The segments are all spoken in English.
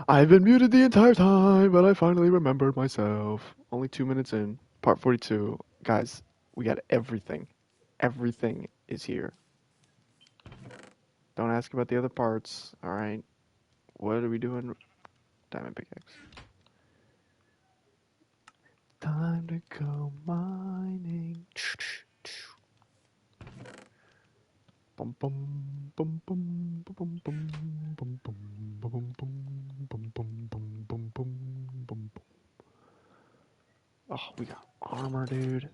I've been muted the entire time, but I finally remembered myself. Only 2 minutes in. Part 42. Guys, we got everything. Everything is here. Don't ask about the other parts, alright? What are we doing? Diamond pickaxe. Time to go mining. Bum bum bum bum bum bum bum bum bum bum bum bum bum bum bum bum. Oh, we got armor, dude.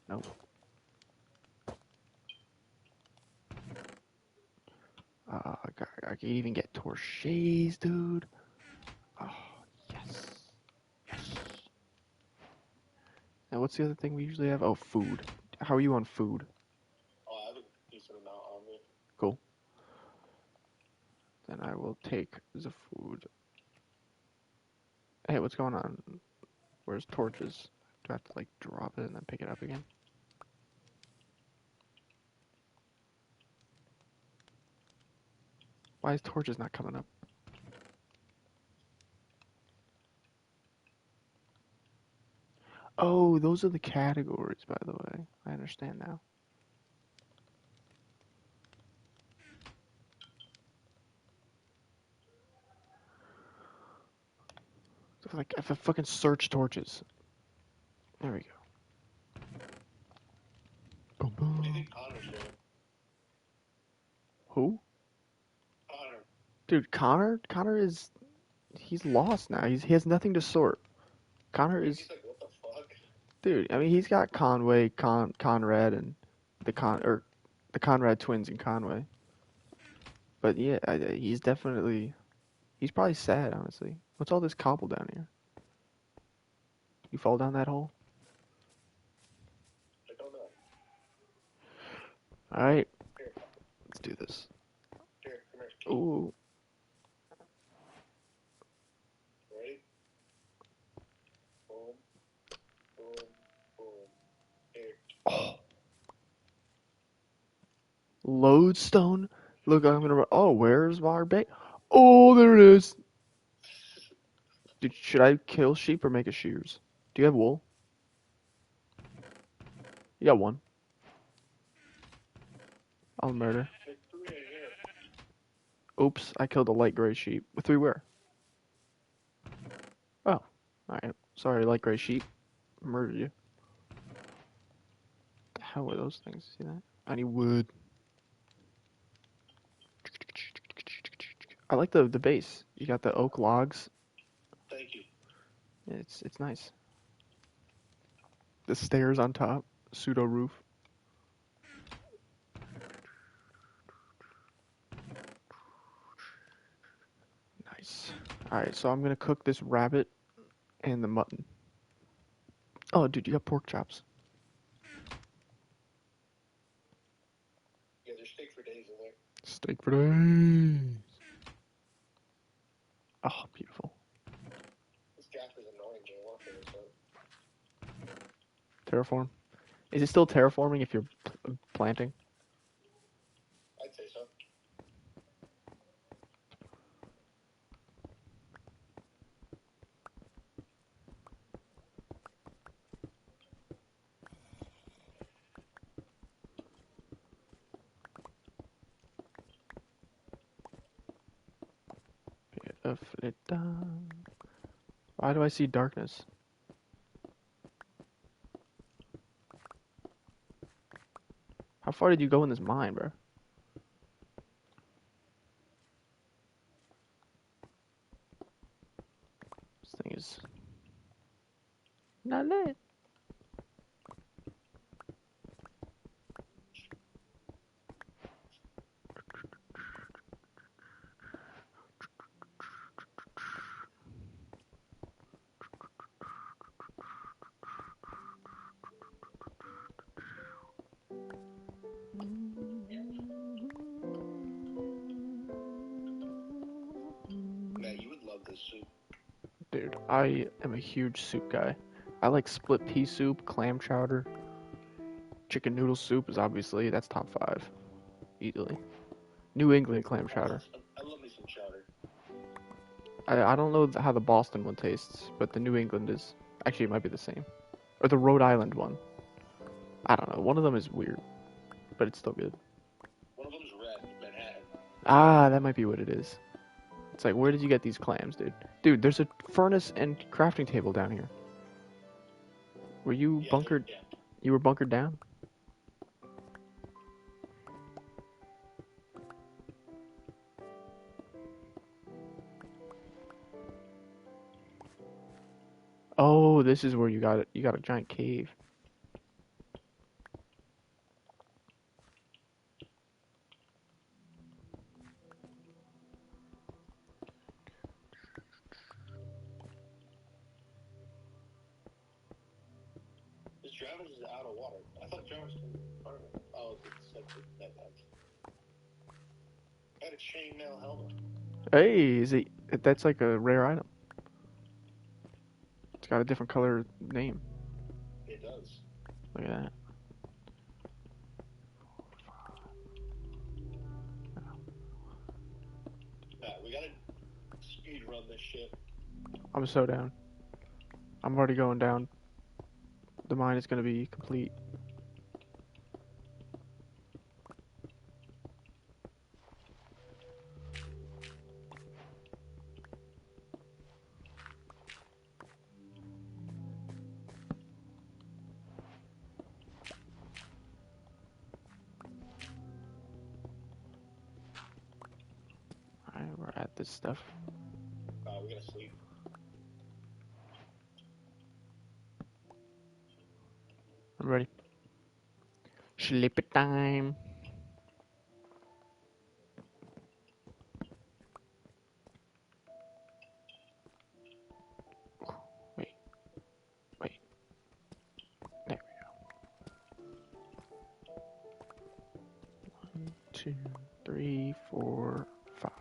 Nope. I can even get torches, dude. Oh, yes. Yes. And what's the other thing we usually have? Oh, food. How are you on food? Oh, I have a decent amount on me. Cool. Then I will take the food. Hey, what's going on? Where's torches? Do I have to like drop it and then pick it up again? Why is torches not coming up? Oh, those are the categories, by the way. I understand now. So like, I have to fucking search torches. There we go. Boom, What do you boom. think Connor's doing? Who? Connor. Dude, Connor? Connor is... He's lost now. He has nothing to sort. Connor Dude, is... he's like, what the fuck? Dude, I mean, he's got Conway, Conrad, and the Conrad twins in Conway. But yeah, he's definitely... He's probably sad, honestly. What's all this cobble down here? You fall down that hole? I don't know. Alright, Here, let's do this. here, come here. Ooh. Ready? Boom, boom, boom. Here. Oh. Lodestone? Look, I'm gonna... Oh, where's our bait? Oh, there it is! Dude, should I kill sheep or make a shears? Do you have wool? You got one. I'll murder. There's three in here. Oops, I killed a light gray sheep. With three where? Oh, alright. Sorry, light gray sheep. Murdered you. The hell were those things? See that? I need wood. I like the base. You got the oak logs. Thank you. It's nice. The stairs on top. Pseudo roof. Nice. Alright, so I'm gonna cook this rabbit and the mutton. Oh, dude, you got pork chops. Yeah, there's steak for days in there. Steak for days. Oh, beautiful. This gap is annoying, Jay. I want to finish up. Terraform. Is it still terraforming if you're planting? I'd say so. Why do I see darkness? How far did you go in this mine, bro? This thing is not lit. Matt, you would love this soup. Dude, I am a huge soup guy. I like split pea soup, clam chowder, chicken noodle soup is obviously that's top five, easily. New England clam chowder. I love me some chowder. I don't know how the Boston one tastes, but the New England is. Actually, it might be the same. Or the Rhode Island one. I don't know. One of them is weird, but it's still good. One of them's red, Manhattan. Ah, that might be what it is. It's like, where did you get these clams, dude? Dude, there's a furnace and crafting table down here. Were you Yeah, bunkered? Yeah. You were bunkered down? Oh, this is where you got it. You got a giant cave. This Travis is out of water. I thought Travis was part of it. Oh, it's like that. I had a chainmail helmet. Hey, is it? That's like a rare item. It's got a different color name. It does. Look at that. We gotta speed run this shit. I'm so down. I'm already going down. The mine is gonna be complete. Alright, we're at this stuff. We gotta sleep. I'm ready. Sleep time. Wait. There we go. 1, 2, 3, 4, 5.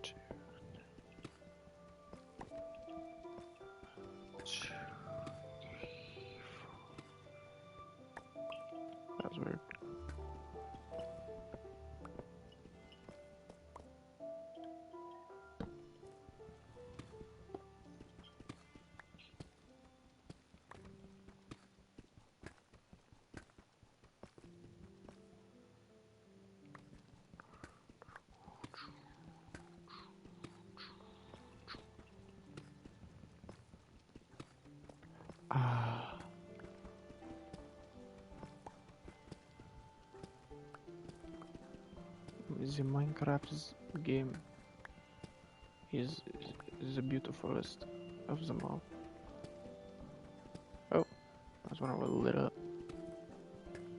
2, 2, 3, 4. That was weird. Ah. The Minecraft's game is the beautifulest of them all. Oh, that's when I was lit up.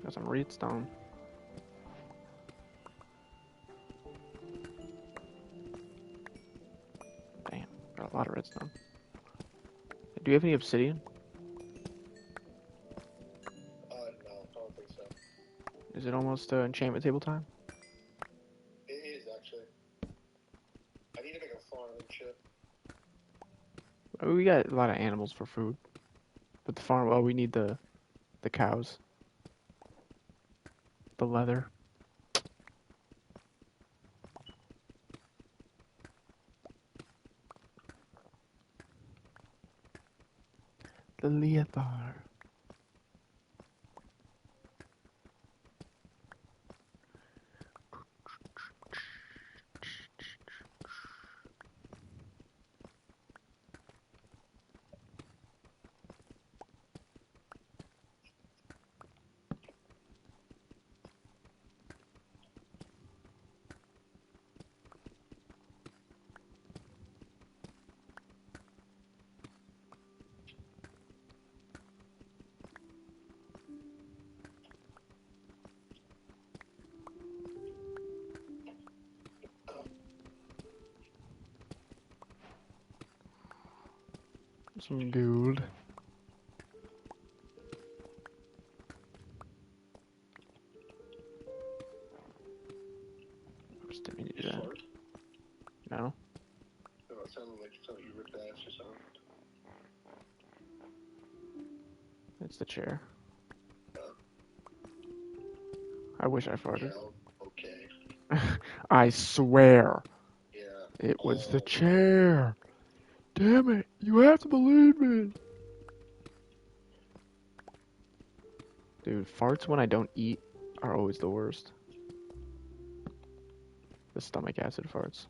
Got some redstone. Damn, got a lot of redstone. Do you have any obsidian? No, I don't think so. Is it almost enchantment table time? It is actually. I need to make a farm and shit. We got a lot of animals for food, but the farm. Oh, we need the cows, the leather. The leather. Some gold. Oops, didn't mean to do that. Fart? No. No, it sounded like you ripped ass or something. It's the chair. I wish I farted. Yeah, okay. I swear. Yeah. It was the chair. Damn it! You have to believe me. Dude, farts when I don't eat are always the worst. The stomach acid farts.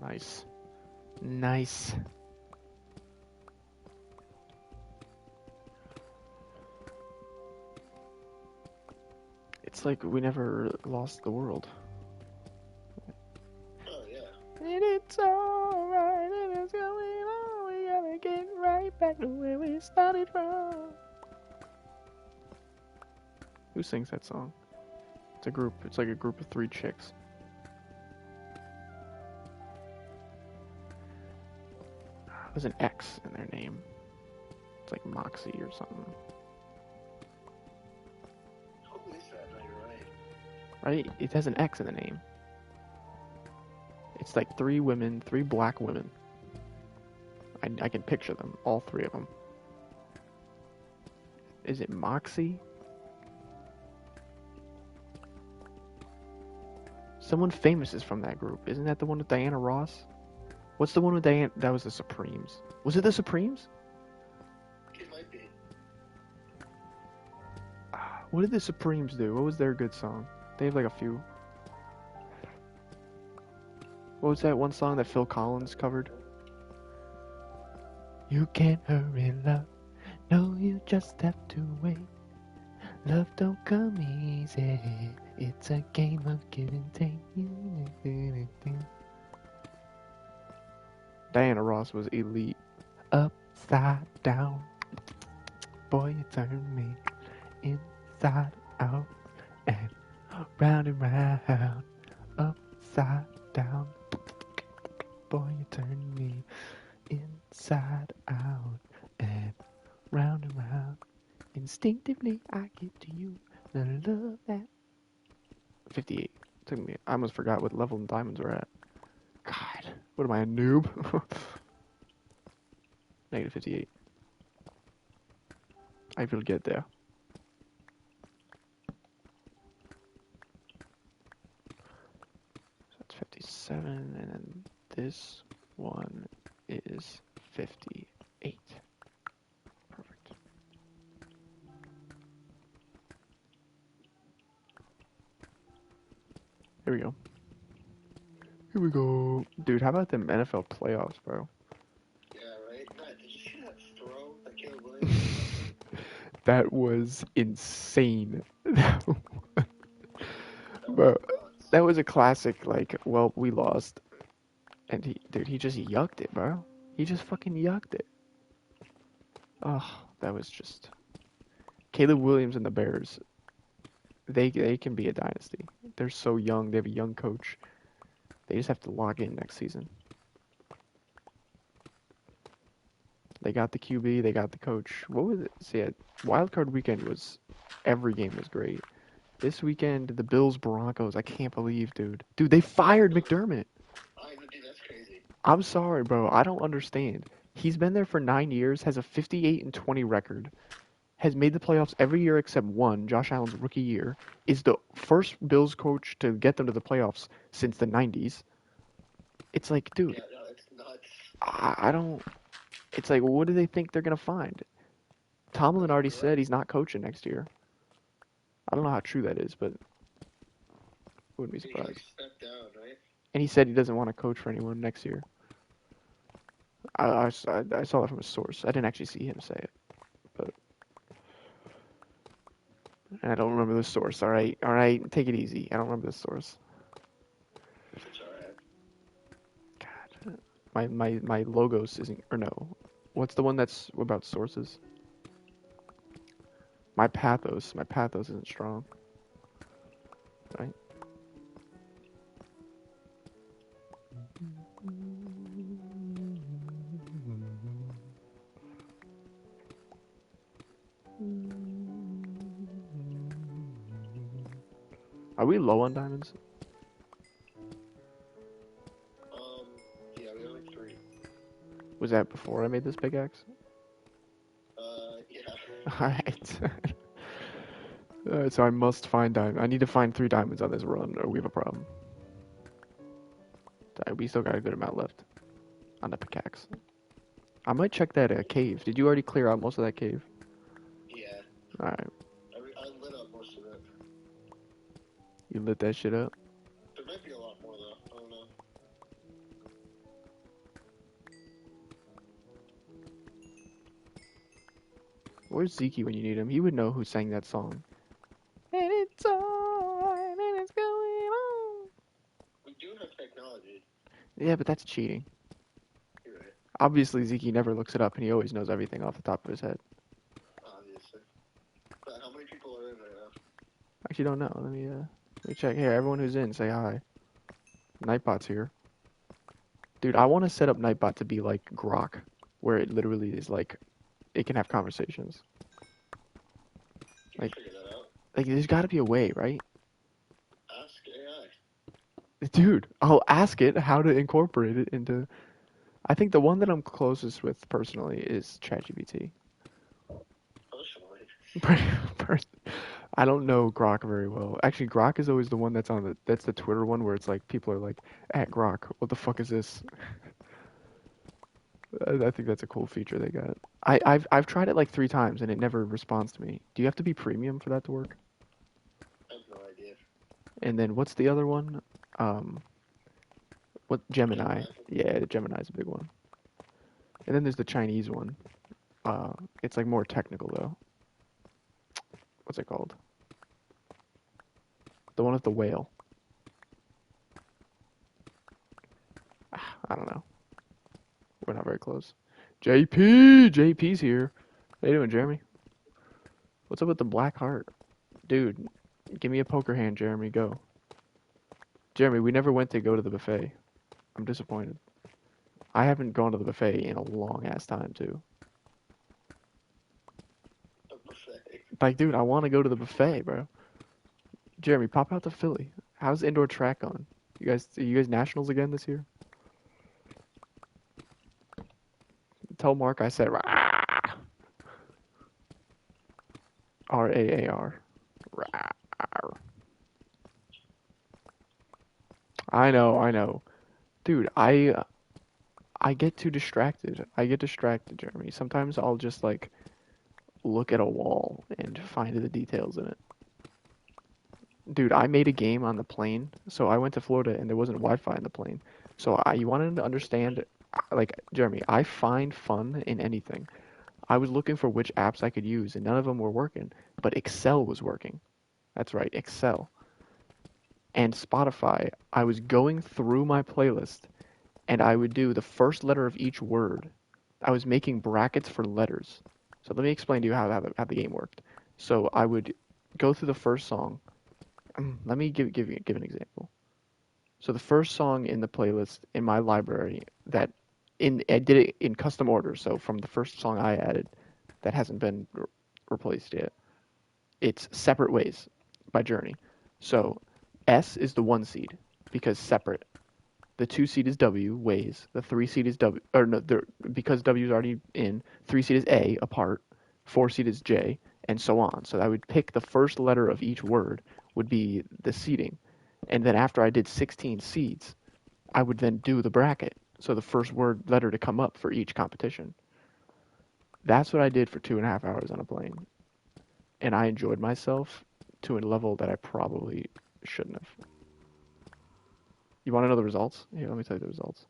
Nice. Nice. It's like we never lost the world. Oh yeah. And it's alright, and it's going on. We gotta get right back to where we started from. Who sings that song? It's a group. It's like a group of 3 chicks. There's an X in their name. It's like Moxie or something. Who is that? No, you're right. Right? It has an X in the name. It's like 3 women, 3 black women. I can picture them, all 3 of them. Is it Moxie? Someone famous is from that group. Isn't that the one with Diana Ross? What's the one with Diana? That was the Supremes. Was it the Supremes? It might be. What did the Supremes do? What was their good song? They have like a few. What was that one song that Phil Collins covered? You can't hurry love. No, you just have to wait. Love don't come easy. It's a game of give and take. Diana Ross was elite. Upside down. Boy, you turn me inside out and round and round. Upside down. Boy, you turn me inside out and round and round. Instinctively, I get to you. And I love that. 58. Took me. I almost forgot what level in diamonds we're at. God, what am I, a noob? Negative 58. I will get there. So that's 57, and then this one is 58. Perfect. Here we go. Here we go. Dude, how about them NFL playoffs, bro? Yeah, right. Matt, did you see that throw that Caleb Williams? That was insane. That Bro, was nuts. that was a classic, like, well, we lost. And he just yucked it, bro. He just fucking yucked it. Oh, that was just... Caleb Williams and the Bears, they can be a dynasty. They're so young. They have a young coach. They just have to lock in next season. They got the QB. They got the coach. What was it? So yeah, Wild Card Weekend was... Every game was great. This weekend, the Bills Broncos. I can't believe, dude. Dude, they fired McDermott. Dude, that's crazy. I'm sorry, bro. I don't understand. He's been there for 9 years, has a 58-20 record, has made the playoffs every year except one, Josh Allen's rookie year, is the first Bills coach to get them to the playoffs since the 90s. It's like, dude, Yeah, no, it's nuts. I don't... It's like, what do they think they're going to find? Tomlin already said he's not coaching next year. I don't know how true that is, but wouldn't be He surprised. stepped down, right? And he said he doesn't want to coach for anyone next year. I saw that from a source. I didn't actually see him say it, but I don't remember the source. All right, take it easy. I don't remember the source. It's alright. God, my logos isn't, or no, what's the one that's about sources? My pathos isn't strong. Right? Are we low on diamonds? Yeah, we have like 3. Was that before I made this pickaxe? Yeah. Alright. Alright, so I must find diamond. I need to find 3 diamonds on this run, or we have a problem. We still got a good amount left on the pickaxe. I might check that cave. Did you already clear out most of that cave? Yeah. Alright. I lit up most of it. You lit that shit up? There might be a lot more though. I don't know. Where's Zeke when you need him? He would know who sang that song. And it's alright, and it's going on. We do have technology. Yeah, but that's cheating. You're right. Obviously, Zeke never looks it up, and he always knows everything off the top of his head. Obviously. But how many people are in right now? Actually, don't know. Let me check. Here, everyone who's in, say hi. Nightbot's here. Dude, I want to set up Nightbot to be like Grok, where it literally is like, it can have conversations. You can figure that out. Like, there's got to be a way, right? Ask AI. Dude, I'll ask it how to incorporate it into. I think the one that I'm closest with personally is ChatGPT. Personally. I don't know Grok very well. Actually, Grok is always the one that's the Twitter one where it's like people are like, at Grok, what the fuck is this? I think that's a cool feature they got. I've tried it like 3 times and it never responds to me. Do you have to be premium for that to work? I have no idea. And then what's the other one? What Gemini? Yeah, Gemini's a big one. And then there's the Chinese one. It's like more technical though. What's it called? The one with the whale. I don't know. We're not very close. JP's here. How you doing, Jeremy? What's up with the black heart? Dude, give me a poker hand, Jeremy. Go. Jeremy, we never went to go to the buffet. I'm disappointed. I haven't gone to the buffet in a long ass time, too. A buffet. Like, dude, I want to go to the buffet, bro. Jeremy, pop out to Philly. How's indoor track going? Are you guys nationals again this year? Tell Mark I said Raar. RAAR. Raar. I know. Dude, I get too distracted. I get distracted, Jeremy. Sometimes I'll just like look at a wall and find the details in it. Dude, I made a game on the plane. So I went to Florida and there wasn't Wi-Fi in the plane. So you wanted to understand, like, Jeremy, I find fun in anything. I was looking for which apps I could use and none of them were working, but Excel was working. That's right, Excel. And Spotify, I was going through my playlist and I would do the first letter of each word. I was making brackets for letters. So let me explain to you how the game worked. So I would go through the first song. Let me give an example. So the first song in the playlist in my library I did it in custom order. So from the first song I added that hasn't been replaced yet, it's Separate Ways by Journey. So S is the 1 seed because separate. The 2 seed is W, Ways. The 3 seed is W, or no, because W is already in. 3 seed is A, apart. 4 seed is J, and so on. So I would pick the first letter of each word would be the seeding, and then after I did 16 seeds, I would then do the bracket. So the first word letter to come up for each competition. That's what I did for 2.5 hours on a plane, and I enjoyed myself to a level that I probably shouldn't have. You want to know the results? Here, let me tell you the results.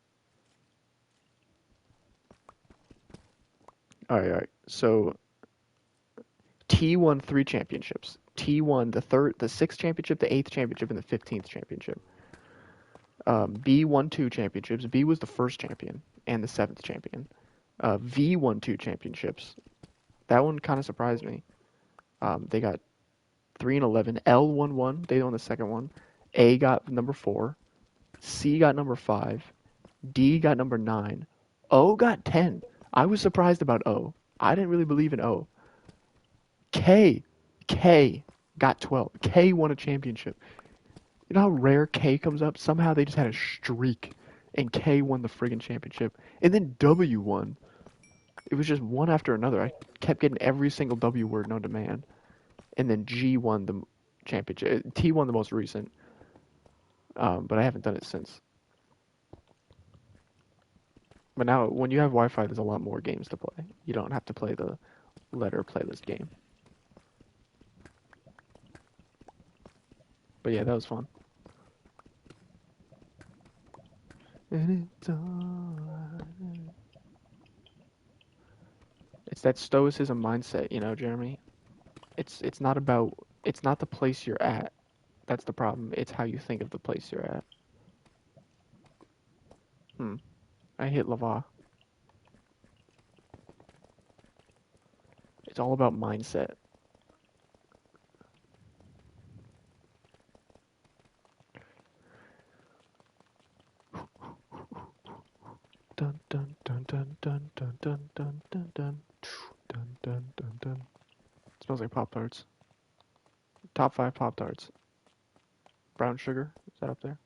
All right. So T won 3 championships. T won the 6th championship, the 8th championship, and the 15th championship. B won 2 championships. B was the first champion and the 7th champion. V won 2 championships. That one kind of surprised me. They got 3 and 11. L won 1. They won the second one. A got number 4. C got number 5. D got number 9. O got 10. I was surprised about O. I didn't really believe in O. K. K got 12. K won a championship. You know how rare K comes up? Somehow they just had a streak, and K won the friggin' championship. And then W won. It was just one after another. I kept getting every single W word known to man. And then G won the championship. T won the most recent. But I haven't done it since. But now, when you have Wi-Fi, there's a lot more games to play. You don't have to play the letter playlist game. But yeah, that was fun. And it's alright. It's that stoicism mindset, you know, Jeremy. It's not the place you're at. That's the problem. It's how you think of the place you're at. I hit Lava. It's all about mindset. Dun dun dun dun dun dun dun dun dun dun dun dun dun dun. It smells like Pop-Tarts. Top 5 Pop-Tarts. Brown sugar, is that up there?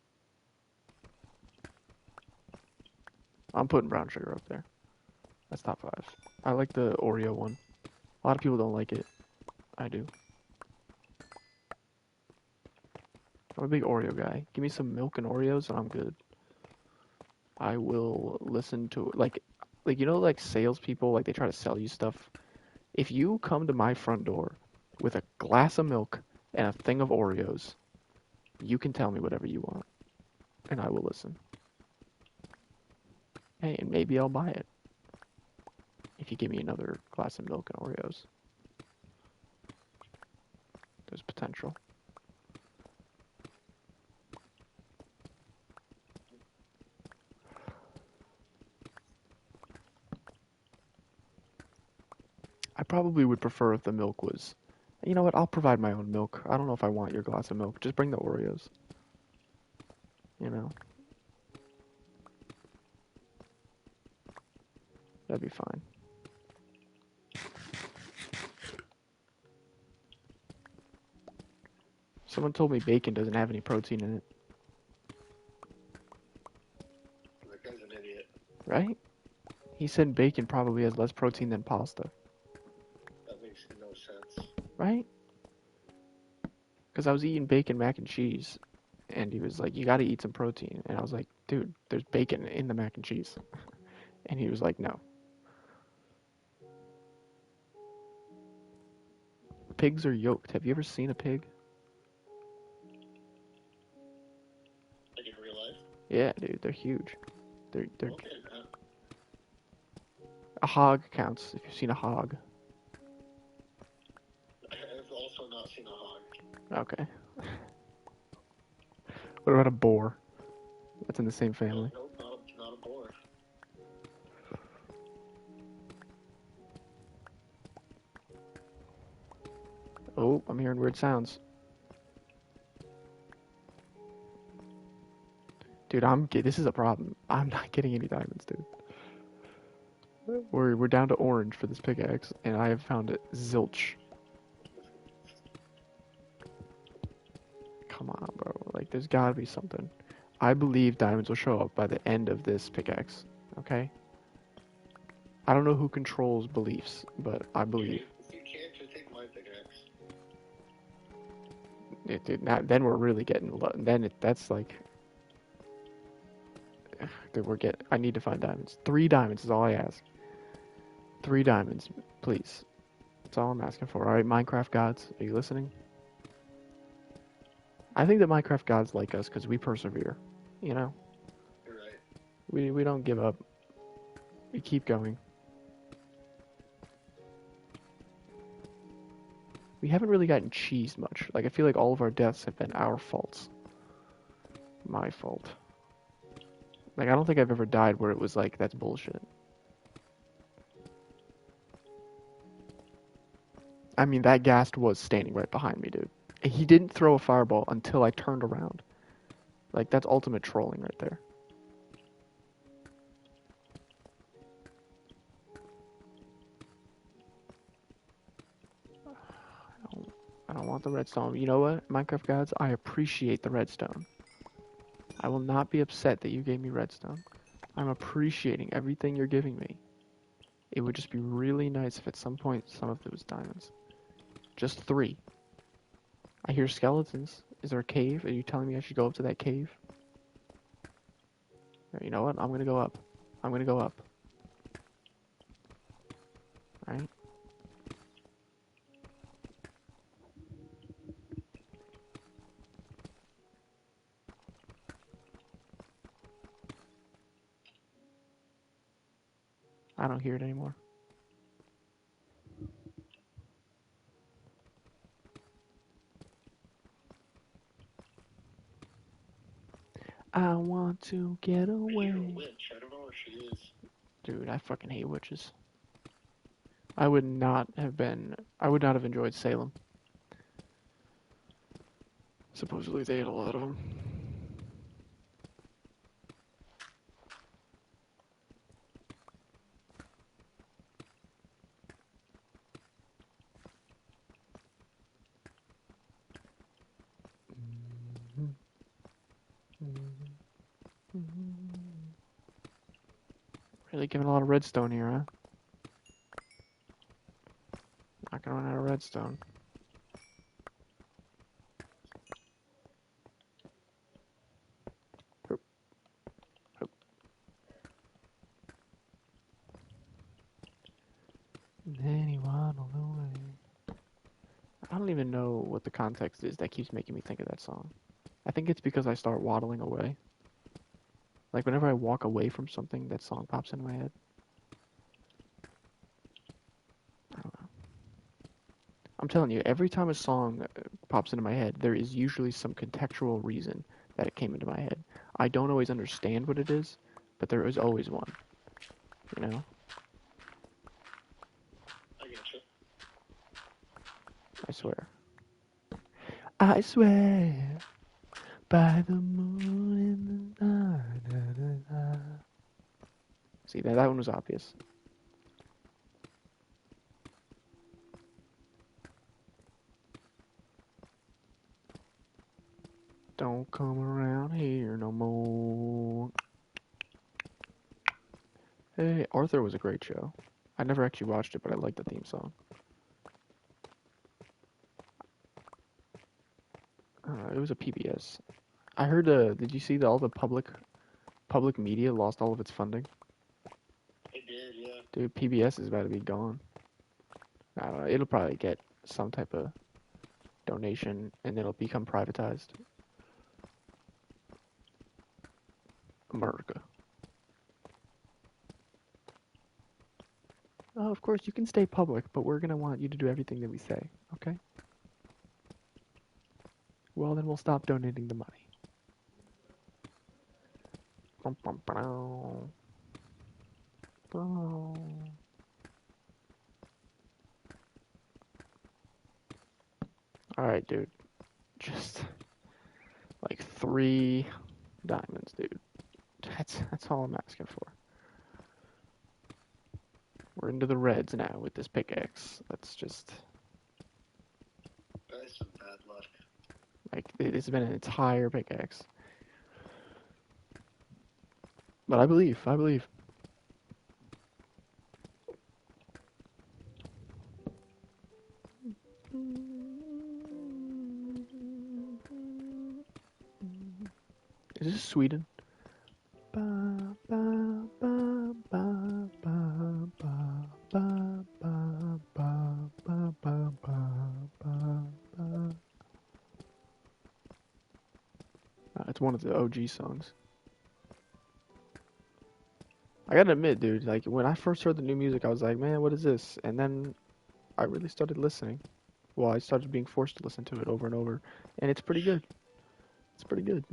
I'm putting brown sugar up there. That's top 5. I like the Oreo one. A lot of people don't like it. I do. I'm a big Oreo guy. Give me some milk and Oreos and I'm good. I will listen to like you know like salespeople, like they try to sell you stuff. If you come to my front door with a glass of milk and a thing of Oreos, you can tell me whatever you want, and I will listen. Hey, and maybe I'll buy it if you give me another glass of milk and Oreos. There's potential. I probably would prefer if the milk was, you know what, I'll provide my own milk. I don't know if I want your glass of milk. Just bring the Oreos. You know? That'd be fine. Someone told me bacon doesn't have any protein in it. That guy's an idiot. Right? He said bacon probably has less protein than pasta. That makes no sense. Right? Because I was eating bacon mac and cheese, and he was like, you gotta eat some protein. And I was like, dude, there's bacon in the mac and cheese. And he was like, no. Pigs are yoked. Have you ever seen a pig? Like in real life? Yeah, dude, they're huge. They're Okay, man. A hog counts if you've seen a hog. I have also not seen a hog. Okay. What about a boar? That's in the same family. Nope, not a boar. Oh, I'm hearing weird sounds. Dude, this is a problem. I'm not getting any diamonds, dude. We're down to orange for this pickaxe, and I have found it zilch. Come on, bro. Like, there's gotta be something. I believe diamonds will show up by the end of this pickaxe. Okay? I don't know who controls beliefs, but I believe. If you can't, just take my pickaxe. Then we're really getting low. That's like. I need to find diamonds. 3 diamonds is all I ask. 3 diamonds, please. That's all I'm asking for. Alright, Minecraft gods, are you listening? I think that Minecraft gods like us because we persevere. You know? You're right. We don't give up. We keep going. We haven't really gotten cheesed much. Like, I feel like all of our deaths have been our faults. My fault. Like, I don't think I've ever died where it was like, that's bullshit. I mean, that ghast was standing right behind me, dude. He didn't throw a fireball until I turned around. Like, that's ultimate trolling right there. want the redstone. You know what, Minecraft gods? I appreciate the redstone. I will not be upset that you gave me redstone. I'm appreciating everything you're giving me. It would just be really nice if at some point some of it was diamonds. Just 3. I hear skeletons. Is there a cave? Are you telling me I should go up to that cave? You know what? I'm gonna go up. I'm gonna go up. Alright. I don't hear it anymore. I want to get I away. hear a witch. I don't know where she is. Dude, I fucking hate witches. I would not have enjoyed Salem. Supposedly they had a lot of them. Really giving a lot of redstone here, huh? Not gonna run out of redstone. Oop. Oop. Anyone on the way. I don't even know what the context is that keeps making me think of that song. I think it's because I start waddling away. Like whenever I walk away from something, that song pops into my head. I don't know. I'm telling you, every time a song pops into my head, there is usually some contextual reason that it came into my head. I don't always understand what it is, but there is always one. You know? I getcha. I swear. I swear by the moon in the night. See, that one was obvious. Don't come around here no more. Hey, Arthur was a great show. I never actually watched it, but I liked the theme song. It was a PBS. I heard. Did you see that all the public media lost all of its funding? It did, yeah. Dude, PBS is about to be gone. I don't know. It'll probably get some type of donation, and it'll become privatized. America. Oh, of course, you can stay public, but we're gonna want you to do everything that we say, okay? Well, then we'll stop donating the money. Alright, dude. Just like 3 diamonds, dude. That's all I'm asking for. We're into the reds now with this pickaxe. Let's just That is some bad luck. like it's been an entire pickaxe. But I believe. Is this Sweden? It's one of the OG songs. I gotta admit, dude, like when I first heard the new music, I was like, man, what is this? And then I really started listening. Well, I started being forced to listen to it over and over, and it's pretty good. It's pretty good.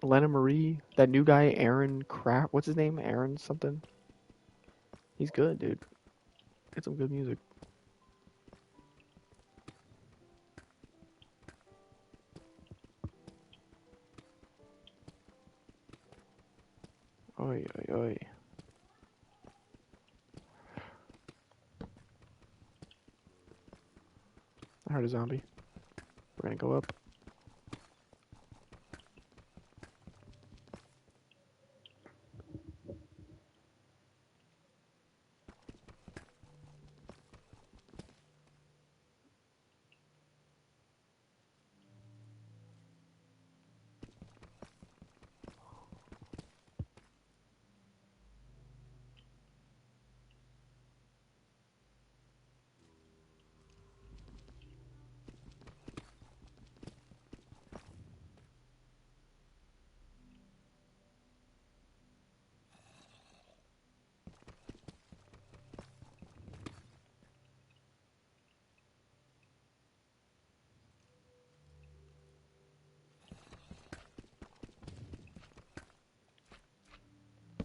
Lena Marie, that new guy, Aaron Crap, what's his name? Aaron something? He's good, dude. It's some good music. Oi, oi, oi. heard a zombie. We're gonna go up.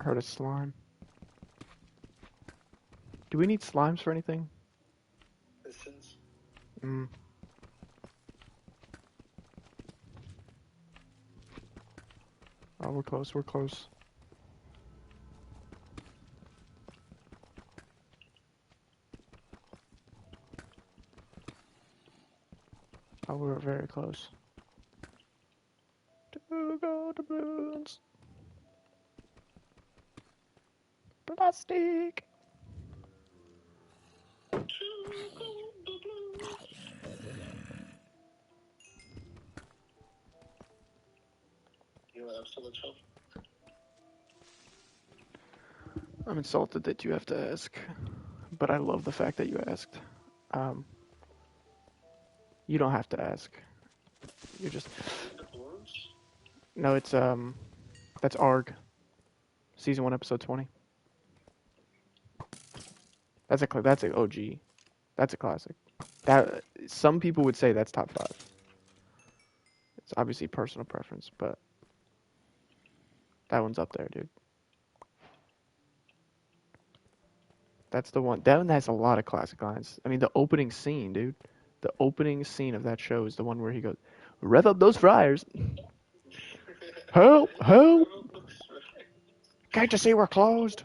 Heard a slime. Do we need slimes for anything? Pistons. Mm. Oh, we're close. We're close. Oh, we're very close. To go to balloons. Plastic. You know what episode that's from? I'm insulted that you have to ask, but I love the fact that you asked. You don't have to ask. You're just The Dwarves? no. It's that's ARG, season 1, episode 20. That's a OG. That's a classic. That some people would say that's top 5. It's obviously personal preference, but that one's up there, dude. That's the one. That one has a lot of classic lines. I mean, the opening scene, dude. The opening scene of that show is the one where he goes, "Rev up those fryers. Help! Help! Can't you see we're closed?"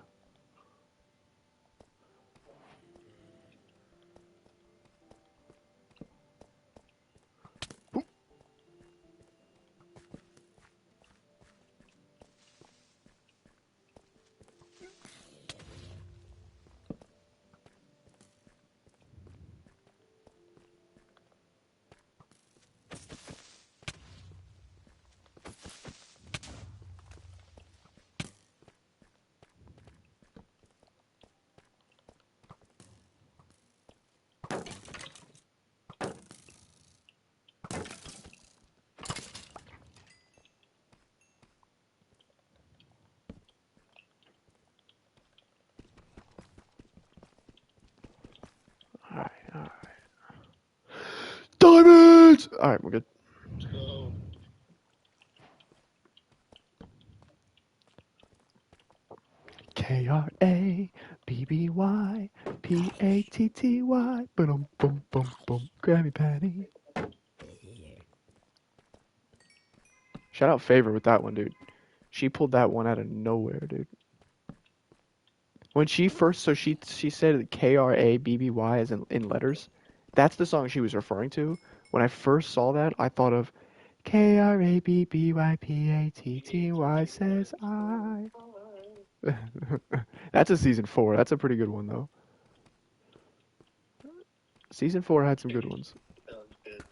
All right, all right. Diamonds! All right, we're good. Let's go. KRABBYPATTY. Boom, boom, boom, boom. Grammy Patty. Shout out Favor with that one, dude. She pulled that one out of nowhere, dude. When she first, so she said KRABBY as in letters. That's the song she was referring to. When I first saw that, I thought of KRABBYPATTY says I. That's a season 4. That's a pretty good one though. Season 4 had some good ones. Sounds good.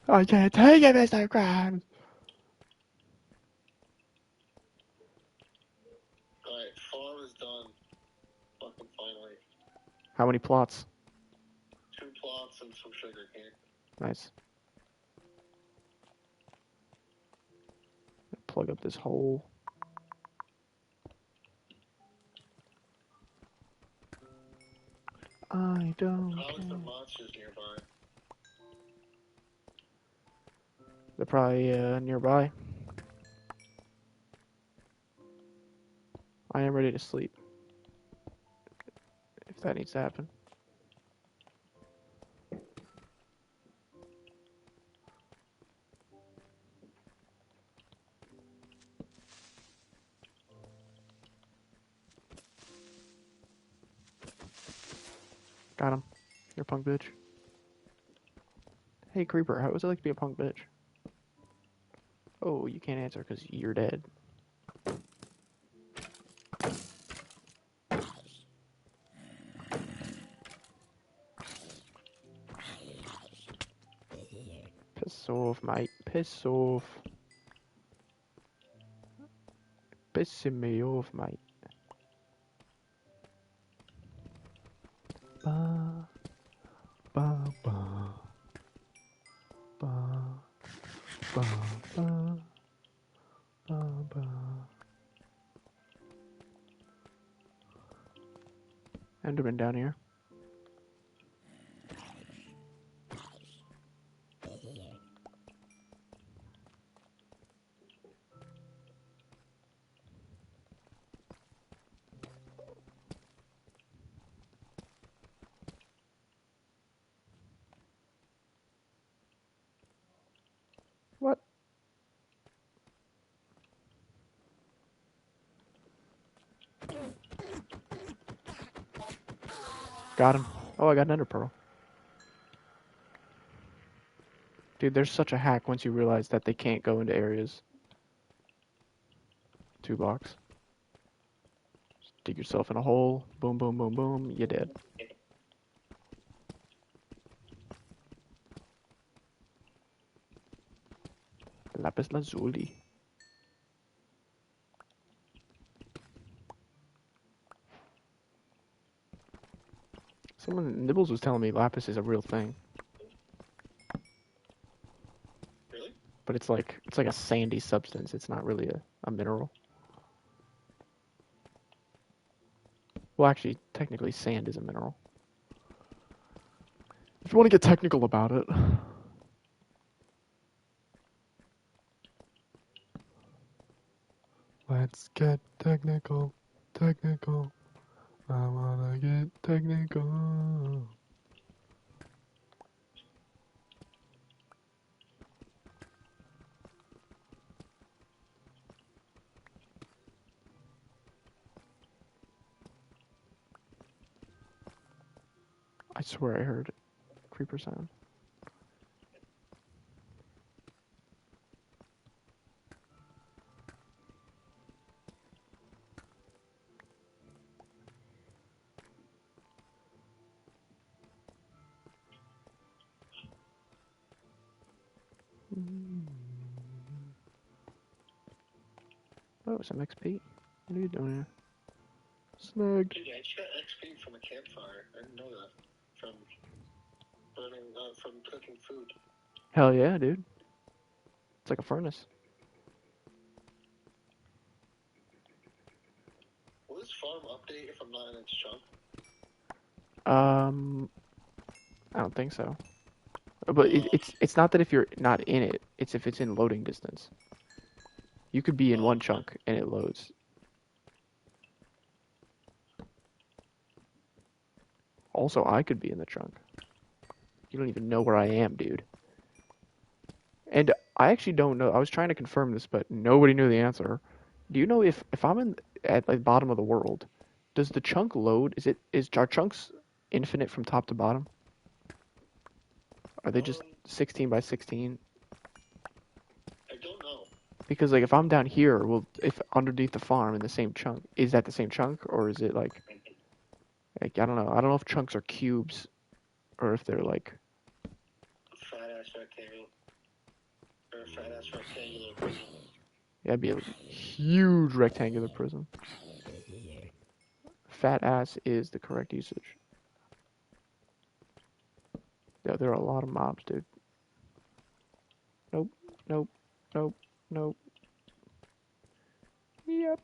I can't take it, Mr. Krabs. Alright, farm is done. Fucking finally. How many plots? 2 plots and some sugar cane. Nice. Plug up this hole. I don't How is the care. monsters nearby? They're probably nearby. I am ready to sleep. If that needs to happen. Got him. You're a punk bitch. Hey, Creeper, how was it like to be a punk bitch? Oh, you can't answer because you're dead. Piss off, mate. Piss off. Pissing me off, mate. Ba, ba, ba. Ba, ba, ba. Ba, ba. Enderman down here. What? Got him. Oh, I got an ender pearl. Dude, there's such a hack once you realize that they can't go into areas. 2 blocks. Just dig yourself in a hole. Boom, boom, boom, boom. You're dead. Lapis lazuli. Someone, Nibbles was telling me lapis is a real thing. Really? But it's like a sandy substance. It's not really a mineral. Well, actually, technically sand is a mineral. If you want to get technical about it. Let's get technical. Technical. I wanna get technical. I swear I heard creeper sound. Oh, some XP. What are you doing here? Snagged. Dude, I just got XP from a campfire. I didn't know that. From burning, from cooking food. Hell yeah, dude. It's like a furnace. Will this farm update if I'm not in its chunk? I don't think so. But it's not that if you're not in it, it's if it's in loading distance. You could be in one chunk and it loads. Also, I could be in the chunk. You don't even know where I am, dude. And I actually don't know. I was trying to confirm this, but nobody knew the answer. Do you know if I'm at the bottom of the world, does the chunk load? Is our chunks infinite from top to bottom? Are they just 16 by 16? I don't know. Because like if I'm down here, well, if underneath the farm in the same chunk, is that the same chunk or is it like I don't know. I don't know if chunks are cubes or if they're like Fat ass rectangle. Or a fat ass rectangular prison. yeah, it'd be a huge rectangular prism. Fat ass is the correct usage. Yeah, there are a lot of mobs, dude. Nope, nope, nope, nope. Yep.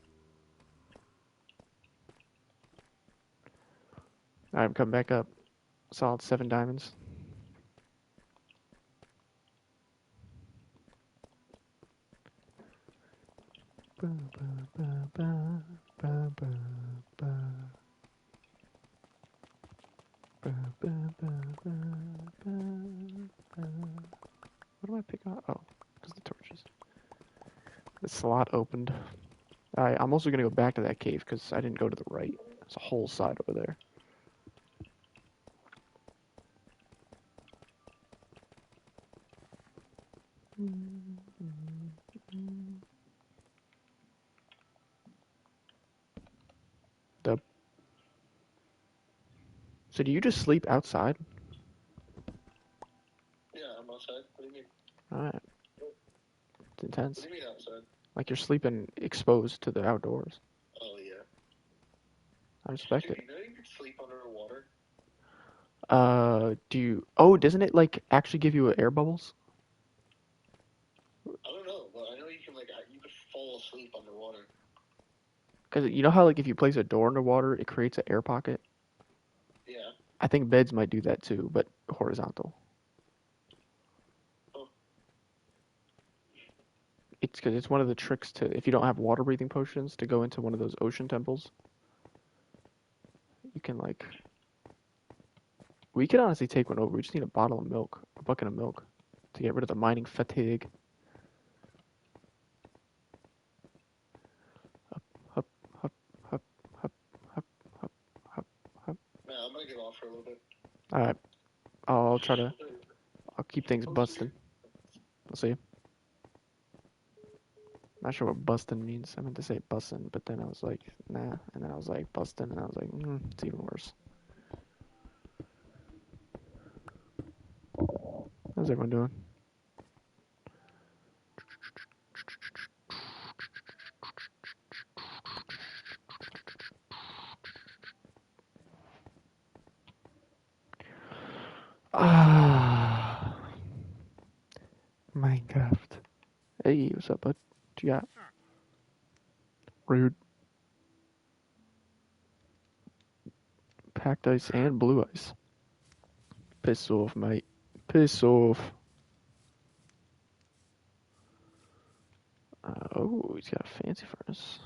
Alright, I'm coming back up. Solid 7 diamonds. Ba, ba, ba, ba, ba, ba. Ba, ba, ba, ba, ba, ba. What am I picking up? Oh, because the torches. The slot opened. Alright, I'm also gonna go back to that cave because I didn't go to the right. There's a whole side over there. So do you just sleep outside? Yeah, I'm outside. What do you mean? Alright. It's intense. What do you mean outside? Like you're sleeping exposed to the outdoors. Oh, yeah. I respect Dude, it. you know you can sleep underwater? Do you... Oh, doesn't it, like, actually give you air bubbles? I don't know, but I know you can, like, you could fall asleep underwater. Because you know how, like, if you place a door underwater, it creates an air pocket? Yeah. I think beds might do that too, but horizontal. Oh. It's because it's one of the tricks to, if you don't have water breathing potions, to go into one of those ocean temples. You can, like... We could honestly take one over. We just need a bottle of milk, a bucket of milk, to get rid of the mining fatigue. Hup, hup, hup, hup, hup, hup, hup, hup. Man, I'm gonna get off for a little bit. Alright, I'll try to... I'll keep things Oh, busting. We'll see. Not sure what bustin' means. I meant to say bussin', but then I was like, nah. And then I was like, bustin', and I was like, it's even worse. How's everyone doing? Ah, Minecraft. Hey, what's up, bud? What you got? Rude. Packed ice and blue ice. Piss off, mate. Piss off. Oh, he's got a fancy furnace.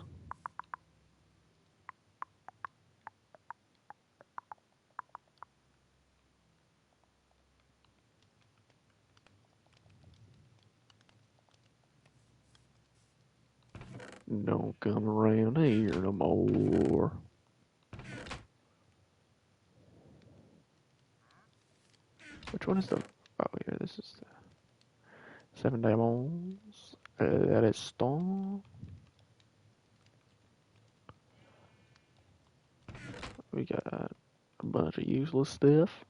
Don't come around here no more. Which one is the... Oh, here, this is the 7 diamonds. That is stone. We got a bunch of useless stuff.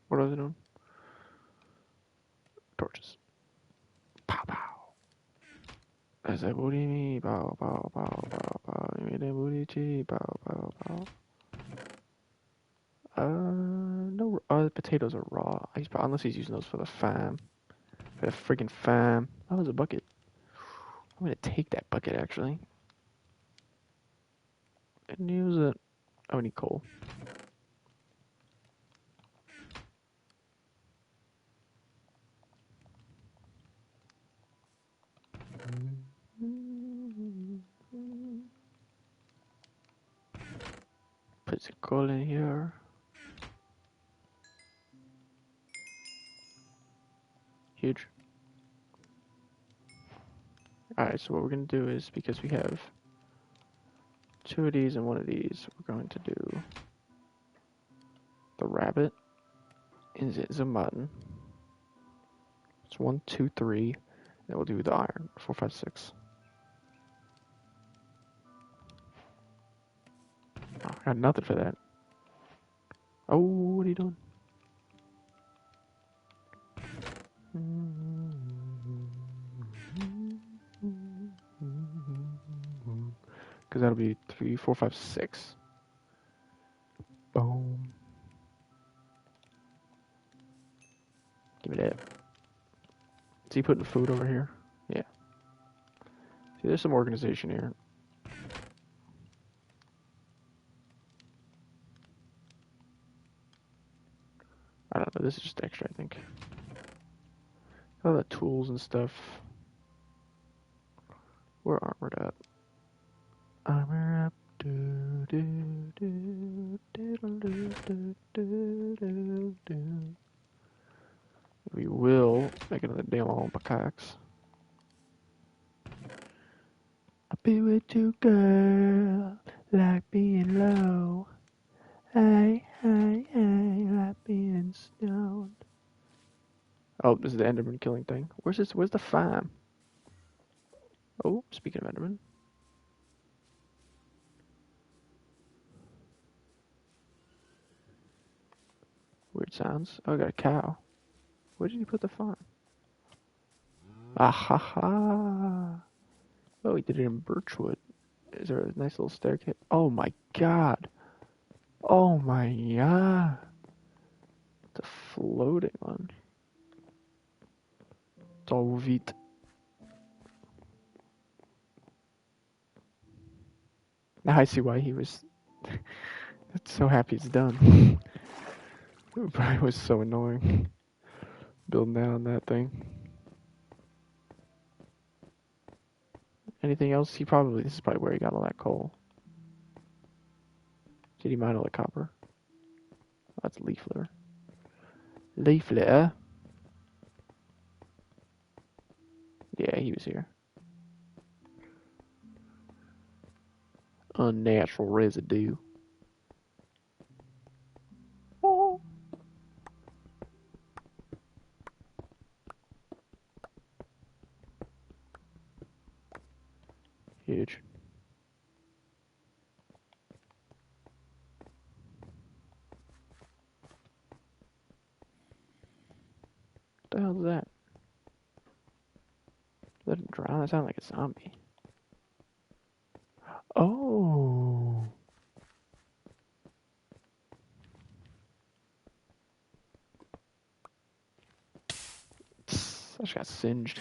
What are they doing? Torches. Pow pow. I said, booty me, pow pow pow pow pow. Give me that booty cheese, pow pow pow. No, the potatoes are raw. Unless he's using those for the fam. For the friggin' fam. Oh, there's a bucket. I'm gonna take that bucket actually. And use it. Oh, I need coal. Put some coal in here. Huge. Alright, so what we're gonna do is, because we have 2 of these and 1 of these, we're going to do the rabbit is a mutton. It's 1, 2, 3. Then we'll do the iron. 4, 5, 6. Oh, I got nothing for that. Oh, what are you doing? Because that'll be 3, 4, 5, 6. Boom. Give me that. Is he putting food over here? Yeah. See, there's some organization here. I don't know. This is just extra, I think. All the tools and stuff. We're armored up. Armor up. Do, do, do, do, do, do, do, do, do. We will make another damn old pickaxe. I'll be with you, girl, like being low. Hey, hey, hey, not being stoned. Oh, this is the Enderman killing thing. Where's this? Where's the farm? Oh, speaking of Enderman. Weird sounds. Oh, I got a cow. Where did you put the farm? Ah ha ha. Oh, he did it in birchwood. Is there a nice little staircase? Oh my god. Oh my god. The floating one. So vite. Now I see why he was so happy it's done. It probably was so annoying building that on that thing. Anything else? This is probably where he got all that coal. Did he mine all the copper? That's leaf litter. Leaf litter? Yeah, he was here. Unnatural residue. Oh. Huge. What the hell is that? Let him drown? That sounds like a zombie. Oh. I just got singed.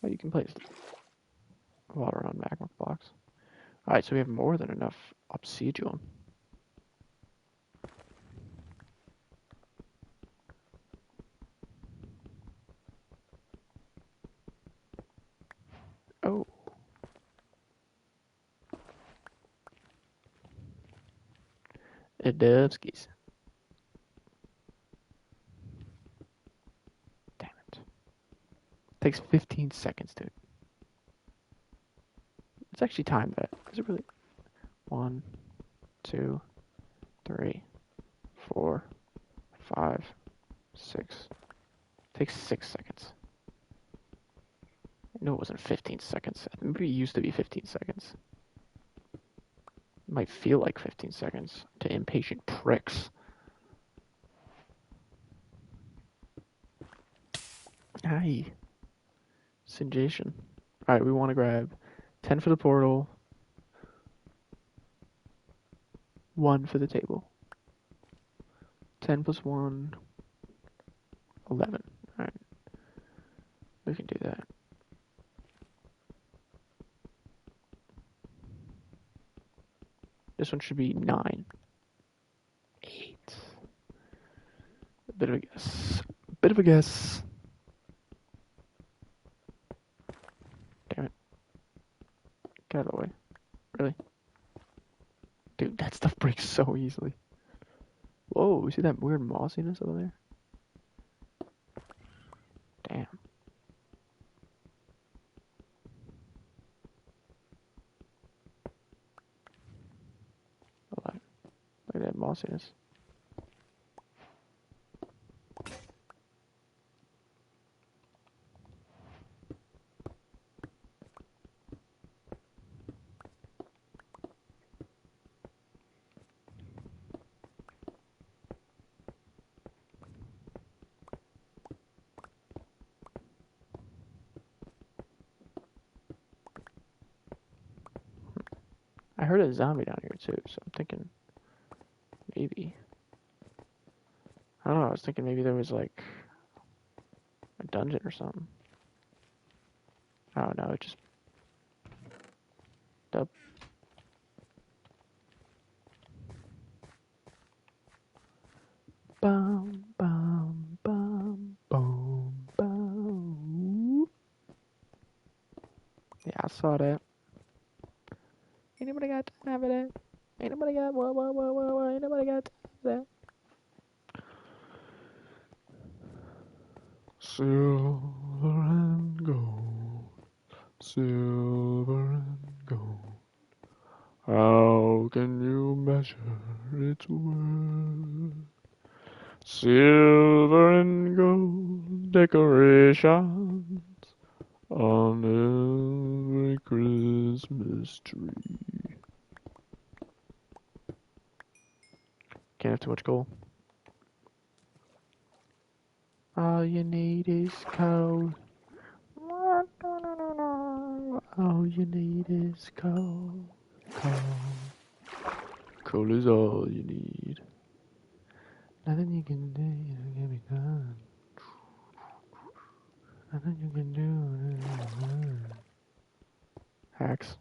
Oh, you can place water on magma blocks. Alright, so we have more than enough obsidian. Oh. It does, skis. Damn it. Takes 15 seconds, dude. Let's actually time that. Is it really? 1, 2, 3, 4, 5, 6. Takes 6 seconds. I knew it wasn't 15 seconds. Maybe it used to be 15 seconds. It might feel like 15 seconds to impatient pricks. Aye. Suggestion. Alright, we want to grab 10 for the portal, 1 for the table. 10 plus 1, 11. Alright. We can do that. This one should be 9. 8. A bit of a guess. A bit of a guess. Damn it. Get out of the way. Really? Dude, that stuff breaks so easily. Whoa, you see that weird mossiness over there? Damn. Look at that mossiness. I heard a zombie down here too, so I'm thinking maybe. I don't know, I was thinking maybe there was like a dungeon or something. I don't know, it just. Dub. Bum, bum, bum, boom, boom. Yeah, I saw that. Ain't nobody got time for that. Ain't nobody got what, ain't nobody got time for that. Silver and gold, silver and gold. How can you measure its worth? Silver and gold decorations on every Christmas tree. Can't have too much gold. All you need is coal. All you need is coal. Coal. Coal is all you need. Nothing you can do, you can be done. Nothing you can do. Hacks.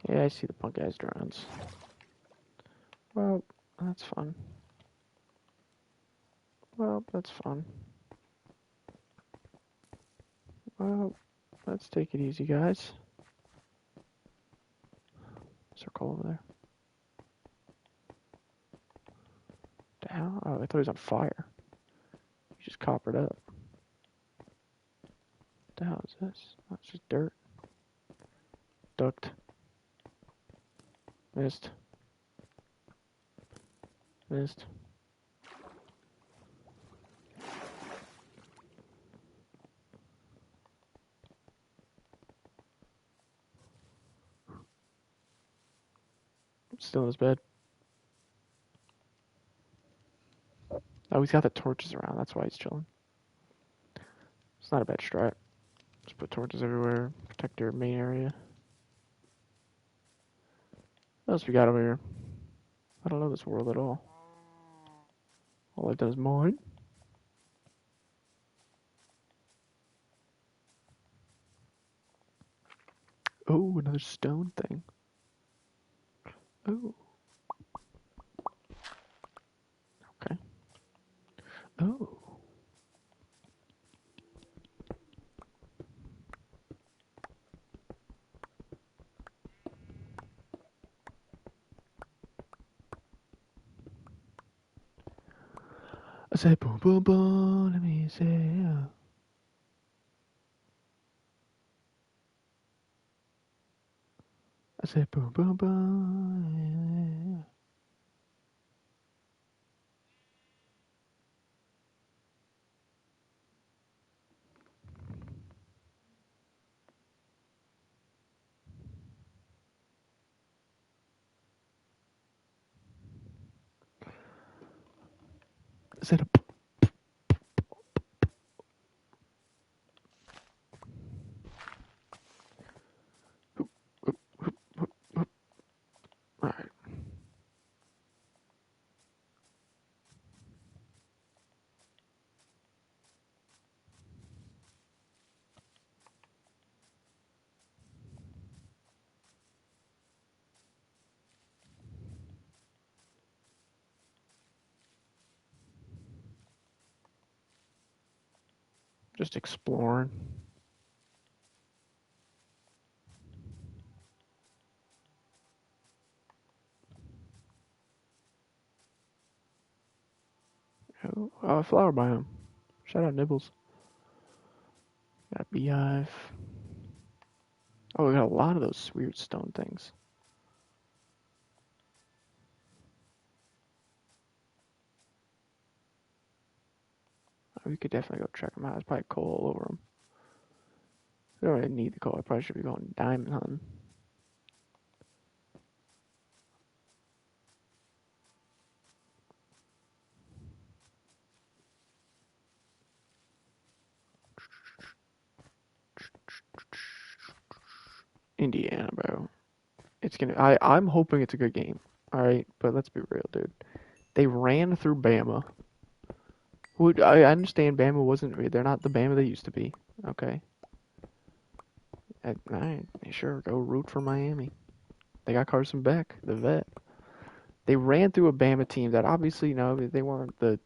Yeah, I see the punk ass drones. Well, that's fun. Well, that's fun. Well, let's take it easy, guys. Circle over there. The hell? Oh, I thought he was on fire. He just coppered up. What the hell is this? Oh, it's just dirt. Ducked. Missed. Missed. Still in his bed. Oh, he's got the torches around. That's why he's chilling. It's not a bad strat. Just put torches everywhere. Protect your main area. What else we got over here? I don't know this world at all. All I've done is mine. Oh, another stone thing. Oh. Okay. Oh. I said boom boom boom, let me say I said boom boom boom. I said alright. Just exploring. Oh, flower biome. Shout out Nibbles. Got a beehive. Oh, we got a lot of those weird stone things. Oh, we could definitely go check them out. There's probably coal all over them. We don't really need the coal. I probably should be going diamond hunting. Indiana, bro. It's gonna. I'm hoping it's a good game. All right, but let's be real, dude. They ran through Bama. I understand Bama wasn't. They're not the Bama they used to be. Okay. Alright, sure. Go root for Miami. They got Carson Beck, the vet. They ran through a Bama team that obviously, they weren't the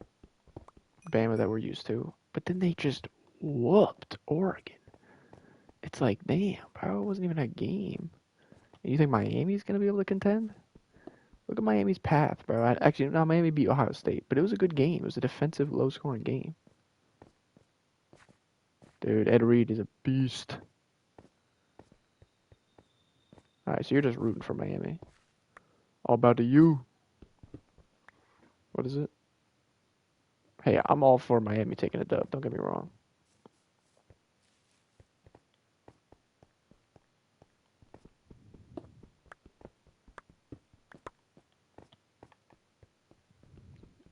Bama that we're used to. But then they just whooped Oregon. It's like, damn, bro, it wasn't even a game. And you think Miami's gonna be able to contend? Look at Miami's path, bro. Actually, no, Miami beat Ohio State, but it was a good game. It was a defensive, low-scoring game. Dude, Ed Reed is a beast. All right, so you're just rooting for Miami. All about the U. What is it? Hey, I'm all for Miami taking a dub. Don't get me wrong.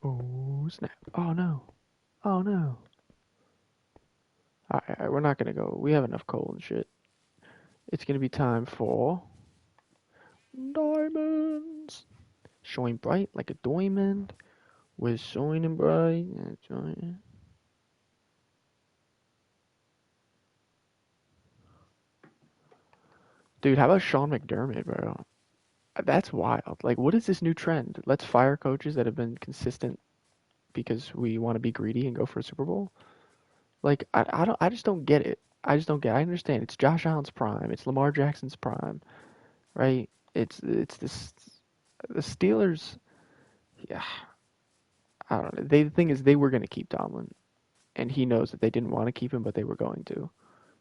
Oh, snap. Oh, no. Oh, no. All right, we're not going to go. We have enough coal and shit. It's going to be time for diamonds. Showing bright like a diamond. We're shining bright. Dude, how about Sean McDermott, bro? That's wild. Like, what is this new trend? Let's fire coaches that have been consistent because we want to be greedy and go for a Super Bowl. Like, I just don't get it. I just don't get it. I understand it's Josh Allen's prime, it's Lamar Jackson's prime, right? It's this the Steelers. Yeah, I don't know. The thing is, they were gonna keep Tomlin, and he knows that they didn't want to keep him, but they were going to,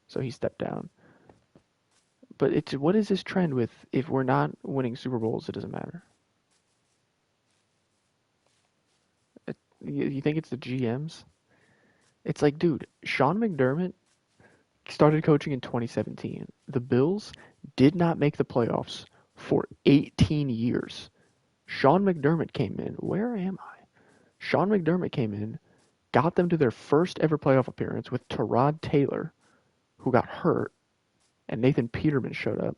so he stepped down. But it's what is this trend with if we're not winning Super Bowls, it doesn't matter. You think it's the GMs? It's like, dude, Sean McDermott started coaching in 2017. The Bills did not make the playoffs for 18 years. Sean McDermott came in. Where am I? Sean McDermott came in, got them to their first ever playoff appearance with Tyrod Taylor, who got hurt, and Nathan Peterman showed up.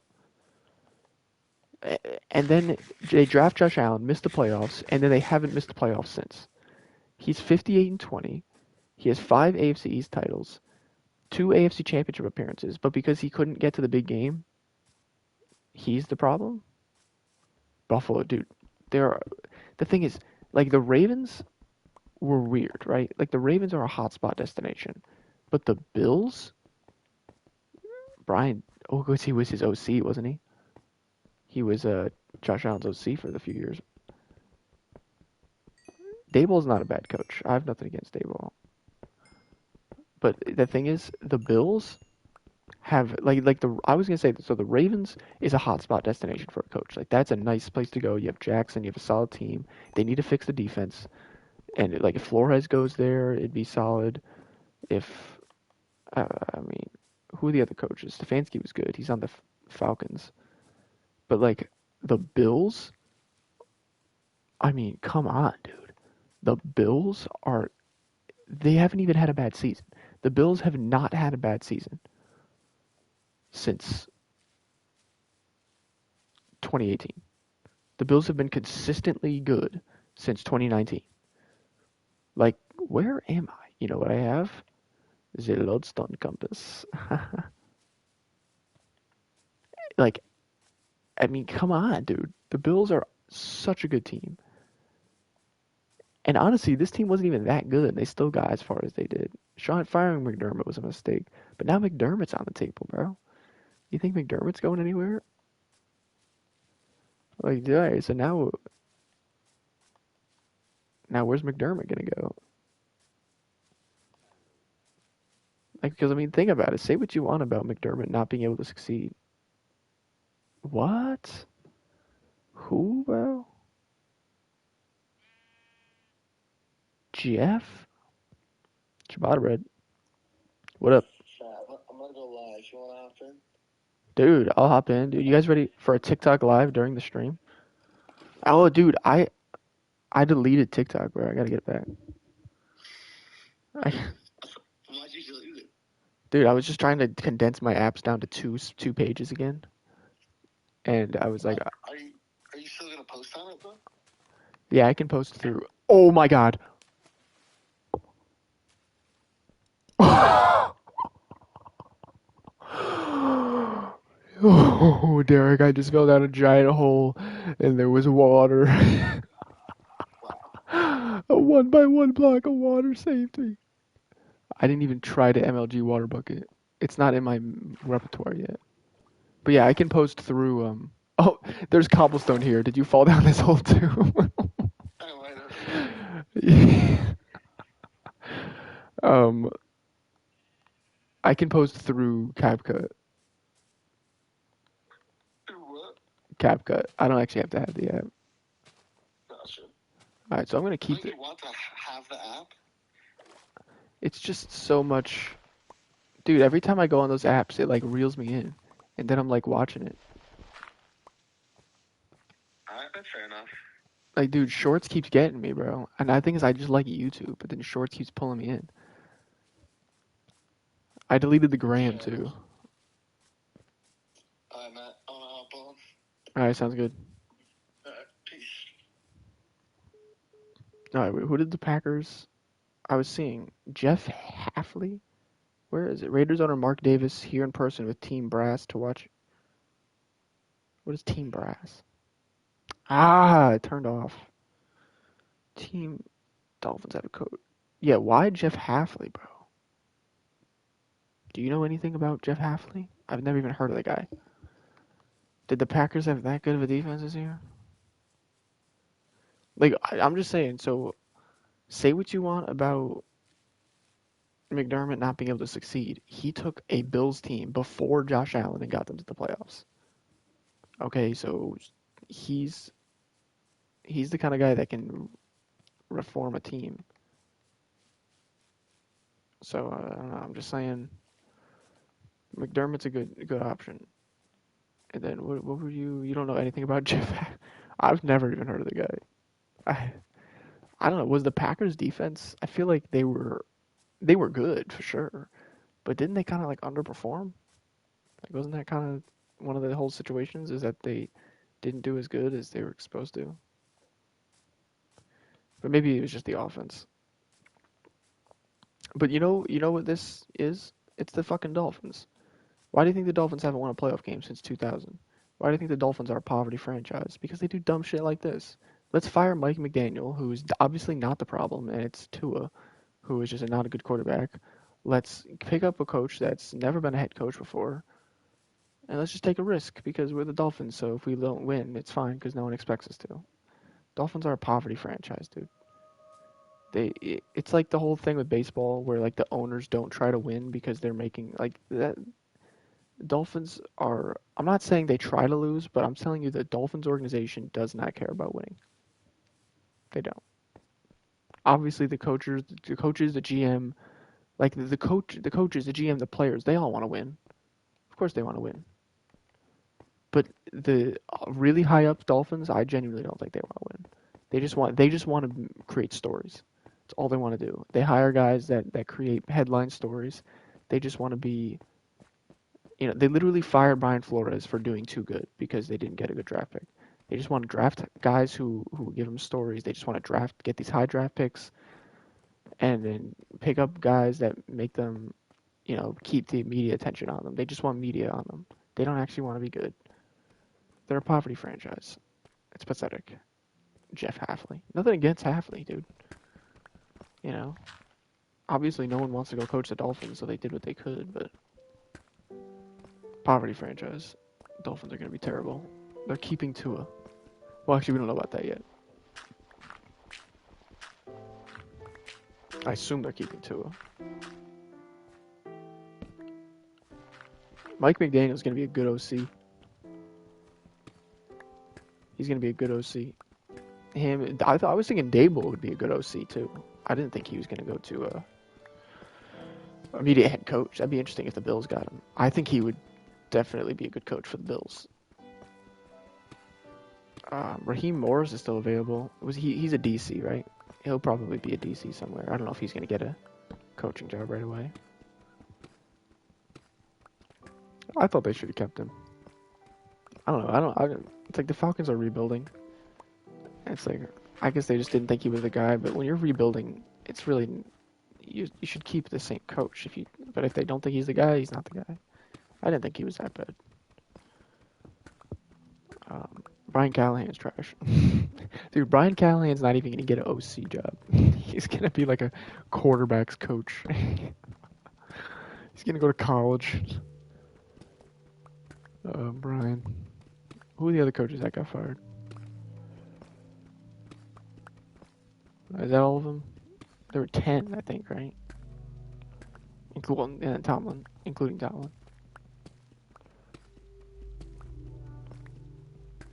And then they draft Josh Allen, missed the playoffs, and then they haven't missed the playoffs since. He's 58-20. He has 5 AFC East titles, 2 AFC Championship appearances, but because he couldn't get to the big game, he's the problem. Buffalo, dude. The thing is, like the Ravens were weird, right? Like the Ravens are a hotspot destination, but the Bills, Brian, he was his OC, wasn't he? He was Josh Allen's OC for the few years. Daboll's not a bad coach. I have nothing against Daboll. But the thing is, the Bills have I was gonna say, so the Ravens is a hotspot destination for a coach. Like that's a nice place to go. You have Jackson, you have a solid team. They need to fix the defense, and like if Flores goes there, it'd be solid. If I mean, who are the other coaches? Stefanski was good. He's on the Falcons, but like the Bills, I mean, come on, dude. The Bills are they haven't even had a bad season. The Bills have not had a bad season since 2018. The Bills have been consistently good since 2019. Like, where am I? You know what I have? The Lodestone Compass. Like, I mean, come on, dude. The Bills are such a good team. And honestly, this team wasn't even that good. They still got as far as they did. Firing McDermott was a mistake. But now McDermott's on the table, bro. You think McDermott's going anywhere? Like, yeah, so now where's McDermott gonna go? Like, because I mean, think about it. Say what you want about McDermott not being able to succeed. What? Who, bro? Jeff? Ciabatta bread. What up? I'm gonna go live. You wanna hop in? Dude, I'll hop in. Dude, you guys ready for a TikTok live during the stream? Oh, dude, I deleted TikTok, bro. I gotta get it back. Why'd you delete it? Dude, I was just trying to condense my apps down to two pages again, and I was like, Are you still gonna post on it, bro? yeah, I can post through. Oh my god. Oh, Derek, I just fell down a giant hole and there was water. A 1-by-1 block of water saved me. I didn't even try to MLG water bucket. It's not in my repertoire yet. But yeah, I can post through. Oh, there's cobblestone here. Did you fall down this hole too? I might have. um, I can post through CapCut. What? CapCut. I don't actually have to have the app. Gotcha. All right, so I'm gonna keep Don't it. you want to have the app? It's just so much, dude. Every time I go on those apps, it like reels me in, and then I'm like watching it. Alright, that's fair enough. Like, dude, Shorts keeps getting me, bro. And I think is I just like YouTube, but then Shorts keeps pulling me in. I deleted the gram Fair too. enough. Alright, Matt. I'm gonna hop on. All right, sounds good. Alright, peace. All right, wait, who did the Packers? I was seeing Jeff Hafley. Where is it? Raiders owner Mark Davis here in person with Team Brass to watch. What is Team Brass? Ah, it turned off. Team Dolphins have a coach. Yeah, why Jeff Hafley, bro? Do you know anything about Jeff Hafley? I've never even heard of the guy. Did the Packers have that good of a defense this year? Like, I'm just saying, so say what you want about McDermott not being able to succeed. He took a Bills team before Josh Allen and got them to the playoffs. Okay, so he's the kind of guy that can reform a team. So I don't know. I'm just saying McDermott's a good option. And then what were you? You don't know anything about Jeff? I've never even heard of the guy. I don't know. Was the Packers defense? I feel like they were good for sure, but didn't they kind of like underperform? Like wasn't that kind of one of the whole situations? Is that they didn't do as good as they were supposed to? But maybe it was just the offense. But you know what this is? It's the fucking Dolphins. Why do you think the Dolphins haven't won a playoff game since 2000? Why do you think the Dolphins are a poverty franchise? Because they do dumb shit like this. Let's fire Mike McDaniel, who is obviously not the problem, and it's Tua, who is just not a good quarterback. Let's pick up a coach that's never been a head coach before, and let's just take a risk because we're the Dolphins. So if we don't win, it's fine because no one expects us to. Dolphins are a poverty franchise, dude. It's like the whole thing with baseball where like the owners don't try to win because they're making like that. Dolphins are. I'm not saying they try to lose, but I'm telling you the Dolphins organization does not care about winning. They don't. Obviously, the GM, like the coaches, the GM, the players, they all want to win. Of course, they want to win. But the really high up Dolphins, I genuinely don't think they want to win. They just want to create stories. That's all they want to do. They hire guys that create headline stories. They just want to be. They literally fired Brian Flores for doing too good because they didn't get a good draft pick. They just want to draft guys who give them stories. They just want to get these high draft picks, and then pick up guys that make them, keep the media attention on them. They just want media on them. They don't actually want to be good. They're a poverty franchise. It's pathetic. Jeff Hafley. Nothing against Hafley, dude. You know, obviously no one wants to go coach the Dolphins, so they did what they could, but poverty franchise. Dolphins are going to be terrible. They're keeping Tua. Well, actually, we don't know about that yet. I assume they're keeping Tua. Mike McDaniel's going to be a good OC. He's going to be a good OC. I was thinking Dable would be a good OC too. I didn't think he was going to go to a immediate head coach. That'd be interesting if the Bills got him. I think he would definitely be a good coach for the Bills. Raheem Morris is still available. He's a DC, right? He'll probably be a DC somewhere. I don't know if he's going to get a coaching job right away. I thought they should have kept him. I don't know. It's like the Falcons are rebuilding. It's like I guess they just didn't think he was the guy. But when you're rebuilding, it's really you should keep the same coach. But if they don't think he's the guy, he's not the guy. I didn't think he was that bad. Brian Callahan's trash. Dude, Brian Callahan's not even gonna get an OC job. He's gonna be like a quarterback's coach. He's gonna go to college. Brian. Who are the other coaches that got fired? Is that all of them? There were 10, I think, right? Including Tomlin.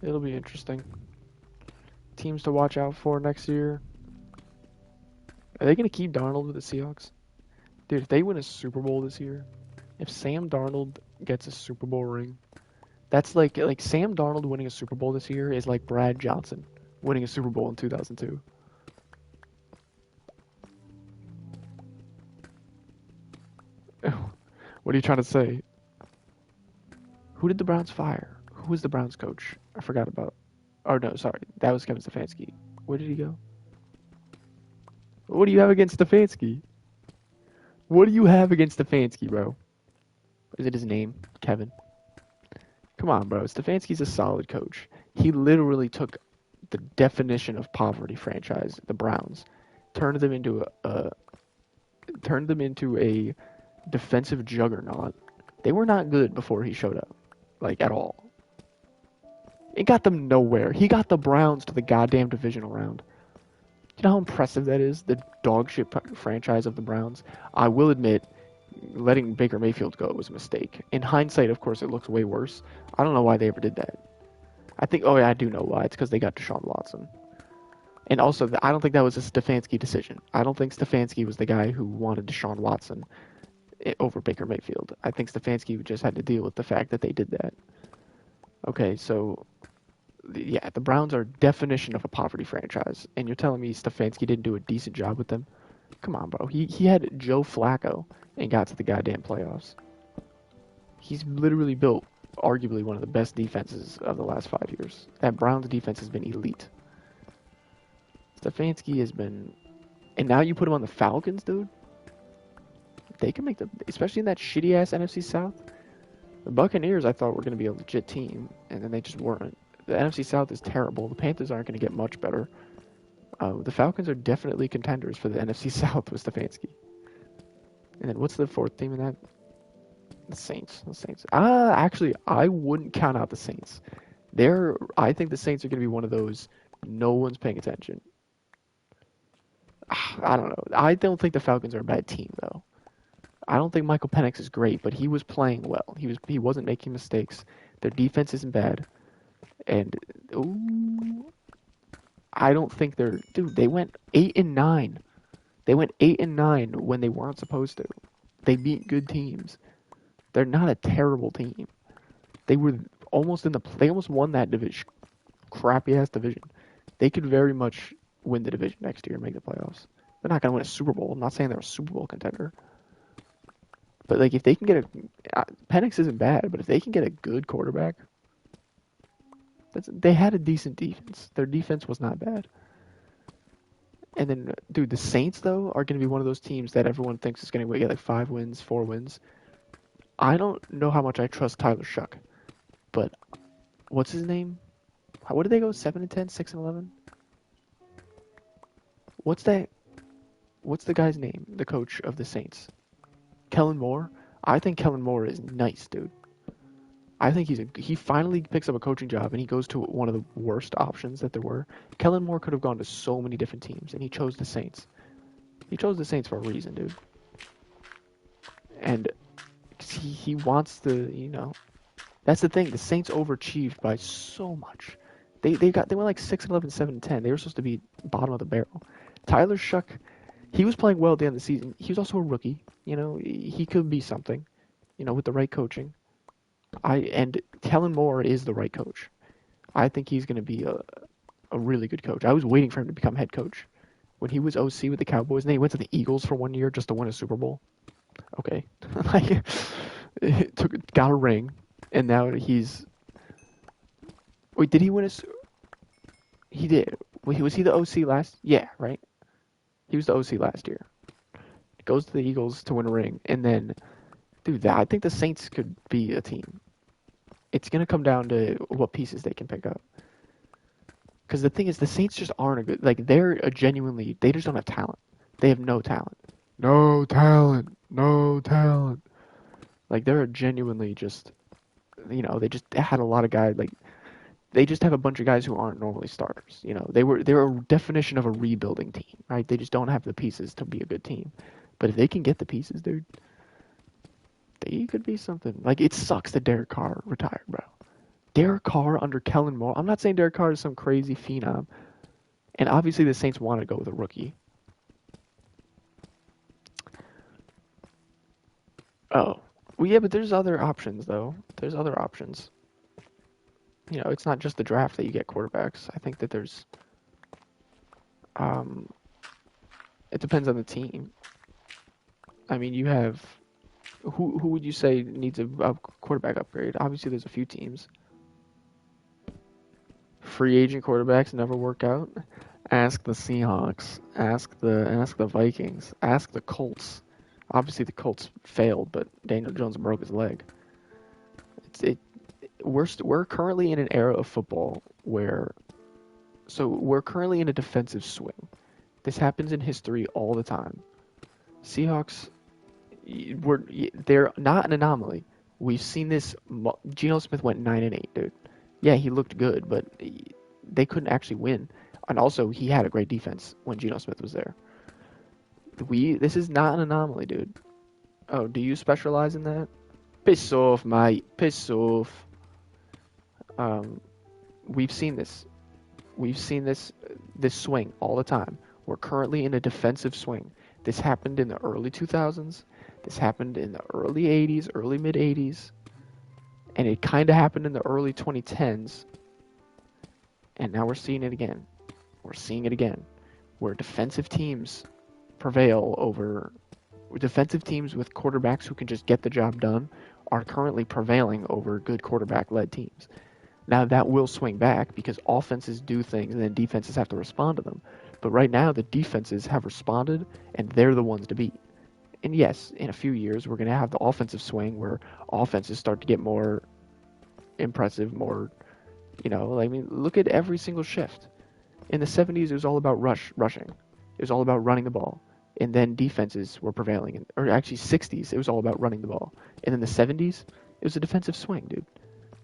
It'll be interesting. Teams to watch out for next year. Are they going to keep Darnold with the Seahawks? Dude, if they win a Super Bowl this year, if Sam Darnold gets a Super Bowl ring, that's like Sam Darnold winning a Super Bowl this year is like Brad Johnson winning a Super Bowl in 2002. What are you trying to say? Who did the Browns fire? Who was the Browns coach? I forgot about. Oh no, sorry, that was Kevin Stefanski. Where did he go? What do you have against Stefanski? What do you have against Stefanski, bro? Is it his name, Kevin? Come on, bro. Stefanski's a solid coach. He literally took the definition of poverty franchise, the Browns, turned them into a defensive juggernaut. They were not good before he showed up, like at all. It got them nowhere. He got the Browns to the goddamn divisional round. You know how impressive that is? The dog shit franchise of the Browns. I will admit, letting Baker Mayfield go was a mistake. In hindsight, of course, it looks way worse. I don't know why they ever did that. I do know why. It's because they got Deshaun Watson. And also, I don't think that was a Stefanski decision. I don't think Stefanski was the guy who wanted Deshaun Watson over Baker Mayfield. I think Stefanski just had to deal with the fact that they did that. Okay, so yeah, the Browns are definition of a poverty franchise, and you're telling me Stefanski didn't do a decent job with them? Come on, bro. He had Joe Flacco and got to the goddamn playoffs. He's literally built arguably one of the best defenses of the last 5 years. That Browns defense has been elite. Stefanski has been, and now you put him on the Falcons, dude. They can make especially in that shitty ass NFC South. The Buccaneers, I thought, were going to be a legit team, and then they just weren't. The NFC South is terrible. The Panthers aren't going to get much better. The Falcons are definitely contenders for the NFC South with Stefanski. And then what's the fourth team in that? The Saints. Actually, I wouldn't count out the Saints. I think the Saints are going to be one of those no one's paying attention. I don't know. I don't think the Falcons are a bad team, though. I don't think Michael Penix is great, but he was playing well. He wasn't making mistakes. Their defense isn't bad. And I don't think they went 8-9. They went 8-9 when they weren't supposed to. They beat good teams. They're not a terrible team. They were almost they almost won that division. Crappy ass division. They could very much win the division next year and make the playoffs. They're not going to win a Super Bowl. I'm not saying they're a Super Bowl contender. But like if they can get Penix isn't bad, but if they can get a good quarterback, they had a decent defense. Their defense was not bad. And then, dude, the Saints, though, are going to be one of those teams that everyone thinks is going to get like 5 wins, 4 wins. I don't know how much I trust Tyler Shuck, but what's his name? What did they go? 7-10, 6-11? What's that? What's the guy's name? The coach of the Saints? Kellen Moore? I think Kellen Moore is nice, dude. I think he finally picks up a coaching job and he goes to one of the worst options that there were. Kellen Moore could have gone to so many different teams and he chose the Saints. He chose the Saints for a reason, dude. And he wants to, that's the thing. The Saints overachieved by so much. They went like 6-11, 7-10. They were supposed to be bottom of the barrel. Tyler Shuck, he was playing well at the end of the season. He was also a rookie. He could be something, with the right coaching. And Kellen Moore is the right coach. I think he's going to be a really good coach. I was waiting for him to become head coach. When he was OC with the Cowboys, and then he went to the Eagles for 1 year just to win a Super Bowl. Okay. Got a ring, and now he's... Wait, did he win He did. Was he the OC last? Yeah, right? He was the OC last year. Goes to the Eagles to win a ring, and then... Dude, I think the Saints could be a team. It's going to come down to what pieces they can pick up. Because the thing is, the Saints just aren't a good. Like they're a genuinely, they just don't have talent. They have no talent. No talent. No talent. Like they're genuinely just, they just had a lot of guys. Like they just have a bunch of guys who aren't normally starters. They're a definition of a rebuilding team, right? They just don't have the pieces to be a good team. But if they can get the pieces, dude, they could be something. Like it sucks that Derek Carr retired, bro. Derek Carr under Kellen Moore. I'm not saying Derek Carr is some crazy phenom, and obviously the Saints want to go with a rookie. Oh, well, yeah, but there's other options though. There's other options. It's not just the draft that you get quarterbacks. I think that there's, um, it depends on the team. I mean, you have who would you say needs a quarterback upgrade? Obviously, there's a few teams. Free agent quarterbacks never work out. Ask the Seahawks. Ask the Vikings. Ask the Colts. Obviously, the Colts failed, but Daniel Jones broke his leg. We're currently in an era of football where, so we're currently in a defensive swing. This happens in history all the time. Seahawks, they're not an anomaly. We've seen this. Geno Smith went 9-8, dude. Yeah, he looked good, but they couldn't actually win. And also, he had a great defense when Geno Smith was there. This is not an anomaly, dude. Oh, do you specialize in that? Piss off, mate. Piss off. We've seen this. We've seen this swing all the time. We're currently in a defensive swing. This happened in the early 2000s. This happened in the early 80s, early mid 80s. And it kind of happened in the early 2010s. And now we're seeing it again. We're seeing it again. Where defensive teams prevail over defensive teams with quarterbacks who can just get the job done are currently prevailing over good quarterback-led teams. Now that will swing back because offenses do things and then defenses have to respond to them. But right now the defenses have responded and they're the ones to beat. And yes, in a few years we're going to have the offensive swing where offenses start to get more impressive, more, look at every single shift. In the 70s it was all about rushing. It was all about running the ball. And then defenses were prevailing. Or actually 60s, it was all about running the ball. And in the 70s, it was a defensive swing, dude.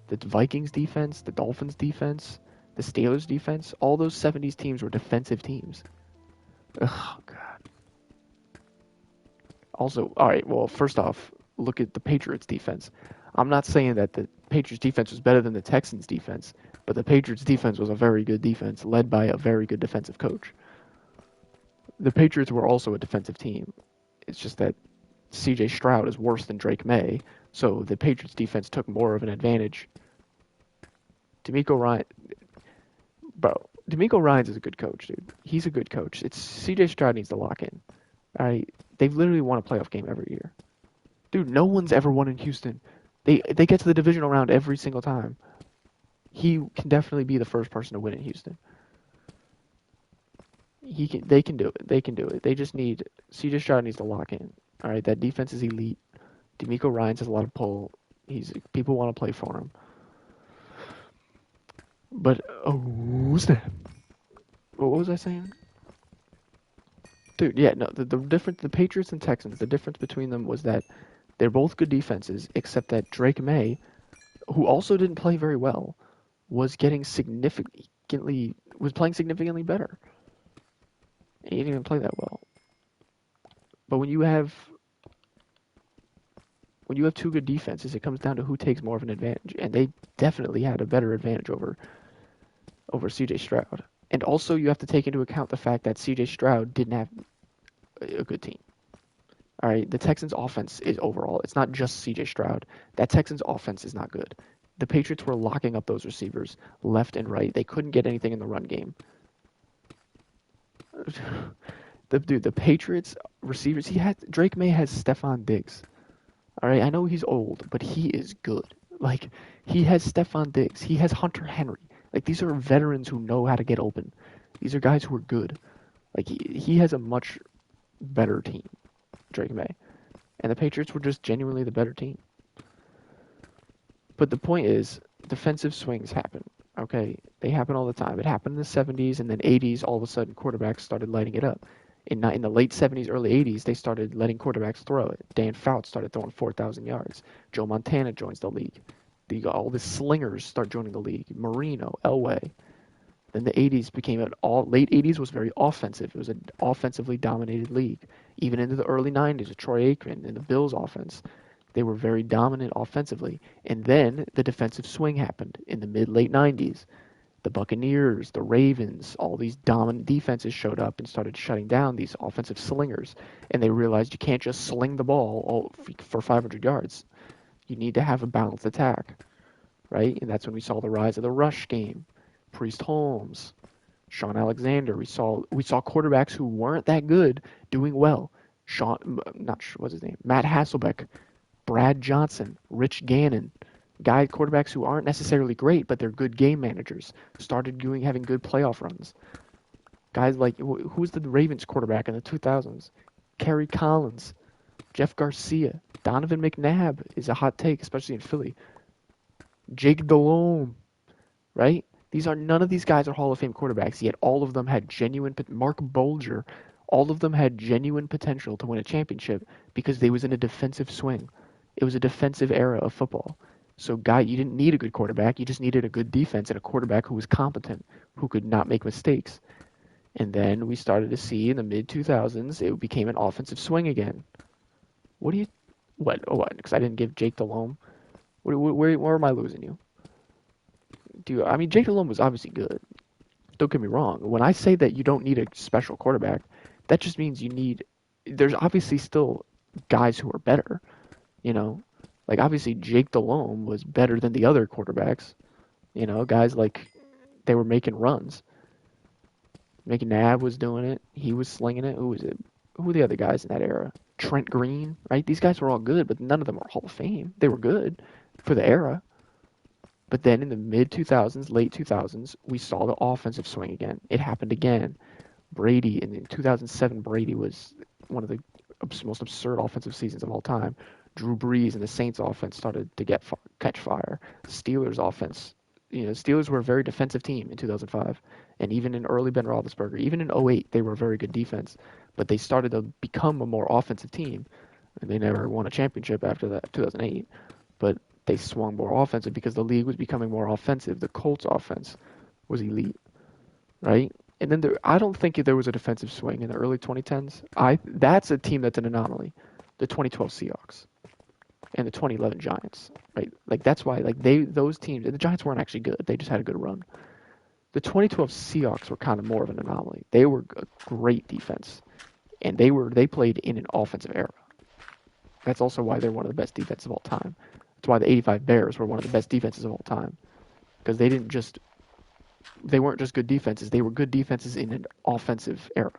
The Vikings defense, the Dolphins defense, the Steelers defense, all those 70s teams were defensive teams. Oh, God. Also, all right, well, first off, look at the Patriots defense. I'm not saying that the Patriots defense was better than the Texans defense, but the Patriots defense was a very good defense led by a very good defensive coach. The Patriots were also a defensive team. It's just that C.J. Stroud is worse than Drake May, so the Patriots defense took more of an advantage. DeMeco Ryans is a good coach, dude. He's a good coach. It's C.J. Stroud needs to lock in. All right, they've literally won a playoff game every year. Dude, no one's ever won in Houston. They get to the divisional round every single time. He can definitely be the first person to win in Houston. They can do it. They can do it. They just need C.J. Stroud needs to lock in. All right, that defense is elite. DeMeco Ryans has a lot of pull. People want to play for him. But snap! What was I saying? Dude, yeah, no. The difference, the Patriots and Texans, the difference between them was that they're both good defenses, except that Drake May, who also didn't play very well, was playing significantly better. He didn't even play that well. But when you have two good defenses, it comes down to who takes more of an advantage, and they definitely had a better advantage over C.J. Stroud. And also, you have to take into account the fact that C.J. Stroud didn't have a good team. All right, the Texans' offense is overall. It's not just C.J. Stroud. That Texans' offense is not good. The Patriots were locking up those receivers left and right. They couldn't get anything in the run game. The Patriots receivers. Drake May has Stephon Diggs. All right, I know he's old, but he is good. Like, he has Stephon Diggs. He has Hunter Henry. Like, these are veterans who know how to get open. These are guys who are good. Like, he has a much better team, Drake May. And the Patriots were just genuinely the better team. But the point is, defensive swings happen. Okay, they happen all the time. It happened in the 70s and then 80s. All of a sudden, quarterbacks started lighting it up. In the late 70s, early 80s, they started letting quarterbacks throw it. Dan Fouts started throwing 4,000 yards. Joe Montana joins the league. All the slingers start joining the league. Marino, Elway. Then the 80s became late 80s was very offensive. It was an offensively dominated league. Even into the early 90s with Troy Aikman and the Bills offense, they were very dominant offensively. And then the defensive swing happened in the mid-late 90s. The Buccaneers, the Ravens, all these dominant defenses showed up and started shutting down these offensive slingers. And they realized you can't just sling the ball for 500 yards. You need to have a balanced attack, right? And that's when we saw the rise of the rush game. Priest Holmes, Sean Alexander. We saw quarterbacks who weren't that good doing well. What's his name? Matt Hasselbeck, Brad Johnson, Rich Gannon, quarterbacks who aren't necessarily great, but they're good game managers. Started having good playoff runs. Guys like who's the Ravens quarterback in the 2000s? Kerry Collins, Jeff Garcia, Donovan McNabb is a hot take, especially in Philly. Jake Delhomme, right? None of these guys are Hall of Fame quarterbacks, yet all of them had Mark Bulger, all of them had genuine potential to win a championship because they was in a defensive swing. It was a defensive era of football. So, you didn't need a good quarterback. You just needed a good defense and a quarterback who was competent, who could not make mistakes. And then we started to see in the mid-2000s, it became an offensive swing again. What? Because I didn't give Jake Delhomme. Where am I losing you? Jake Delhomme was obviously good. Don't get me wrong. When I say that you don't need a special quarterback, that just means there's obviously still guys who are better, like obviously Jake Delhomme was better than the other quarterbacks, guys like they were making runs. McNabb was doing it. He was slinging it. Who were the other guys in that era? Trent Green, right? These guys were all good, but none of them are Hall of Fame. They were good for the era. But then in the mid-2000s, late 2000s, we saw the offensive swing again. It happened again. Brady, in 2007, Brady was one of the most absurd offensive seasons of all time. Drew Brees and the Saints offense started to catch fire. Steelers offense, Steelers were a very defensive team in 2005. And even in early Ben Roethlisberger, even in 2008, they were a very good defense. But they started to become a more offensive team. And they never won a championship after that, 2008. But they swung more offensive because the league was becoming more offensive. The Colts offense was elite, right? And then I don't think there was a defensive swing in the early 2010s. That's a team that's an anomaly. The 2012 Seahawks and the 2011 Giants, right? Like that's why those teams, and the Giants weren't actually good. They just had a good run. The 2012 Seahawks were kind of more of an anomaly. They were a great defense, and they played in an offensive era. That's also why they're one of the best defenses of all time. That's why the 85 Bears were one of the best defenses of all time. Because they weren't just good defenses, they were good defenses in an offensive era.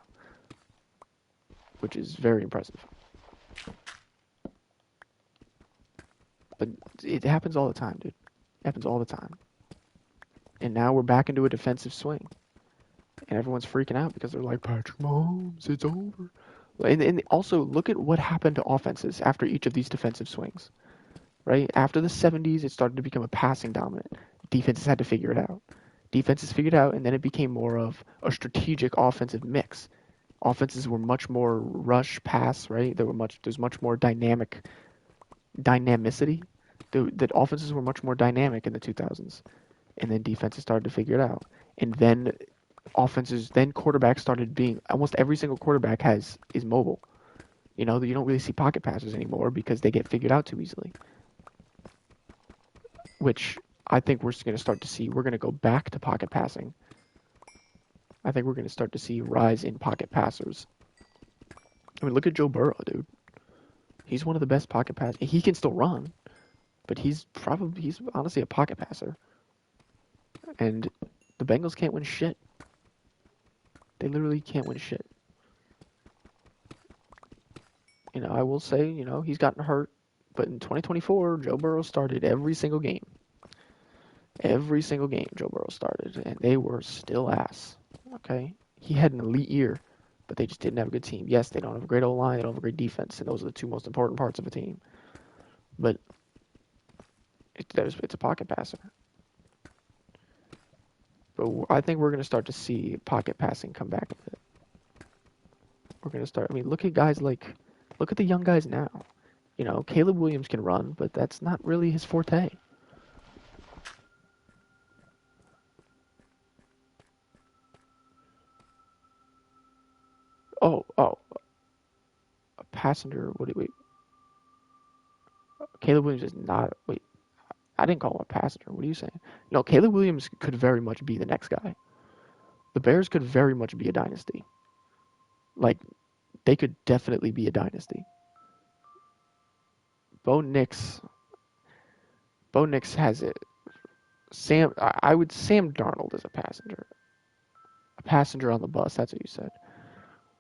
Which is very impressive. But it happens all the time, dude. It happens all the time. And now we're back into a defensive swing. And everyone's freaking out because they're like, Patrick Mahomes, it's over. And also, look at what happened to offenses after each of these defensive swings. Right? After the 70s, it started to become a passing dominant. Defenses had to figure it out. Defenses figured it out, and then it became more of a strategic offensive mix. Offenses were much more rush pass, right? There's much more dynamicity. The offenses were much more dynamic in the 2000s, and then defenses started to figure it out. And then quarterbacks started being almost every single quarterback is mobile. You don't really see pocket passers anymore because they get figured out too easily. Which I think we're going to start to see. We're going to go back to pocket passing. I think we're going to start to see rise in pocket passers. I mean, look at Joe Burrow, dude. He's one of the best pocket passers. He can still run, but he's honestly a pocket passer. And the Bengals can't win shit. They literally can't win shit. I will say, he's gotten hurt. But in 2024, Joe Burrow started every single game. Every single game Joe Burrow started, and they were still ass. Okay? He had an elite year, but they just didn't have a good team. Yes, they don't have a great O-line, they don't have a great defense, and those are the two most important parts of a team. But it's a pocket passer. But I think we're going to start to see pocket passing come back a bit. We're going to start. I mean, look at the young guys now. You know, Caleb Williams can run, but that's not really his forte. Oh, a passenger. Wait. Caleb Williams is not. Wait, I didn't call him a passenger. What are you saying? No, Caleb Williams could very much be the next guy. The Bears could very much be a dynasty. Like, they could definitely be a dynasty. Bo Nix has it. Sam Darnold is a passenger. A passenger on the bus. That's what you said.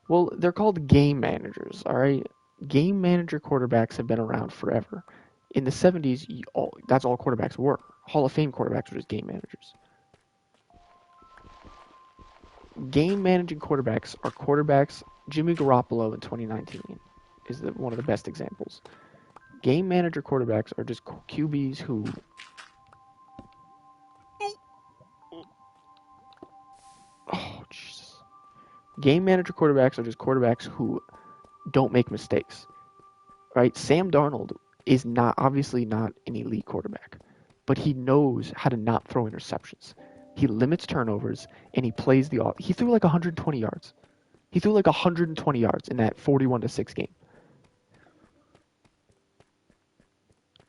Well, they're called game managers. All right, game manager quarterbacks have been around forever. In the 70s, that's all quarterbacks were. Hall of Fame quarterbacks were just game managers. Game managing quarterbacks are quarterbacks. Jimmy Garoppolo in 2019 is one of the best examples. Game manager quarterbacks are just QBs who. Oh, Jesus. Game manager quarterbacks are just quarterbacks who don't make mistakes. Right? Sam Darnold is obviously not an elite quarterback, but he knows how to not throw interceptions. He limits turnovers and he plays he threw like 120 yards. He threw like 120 yards in that 41-6 game.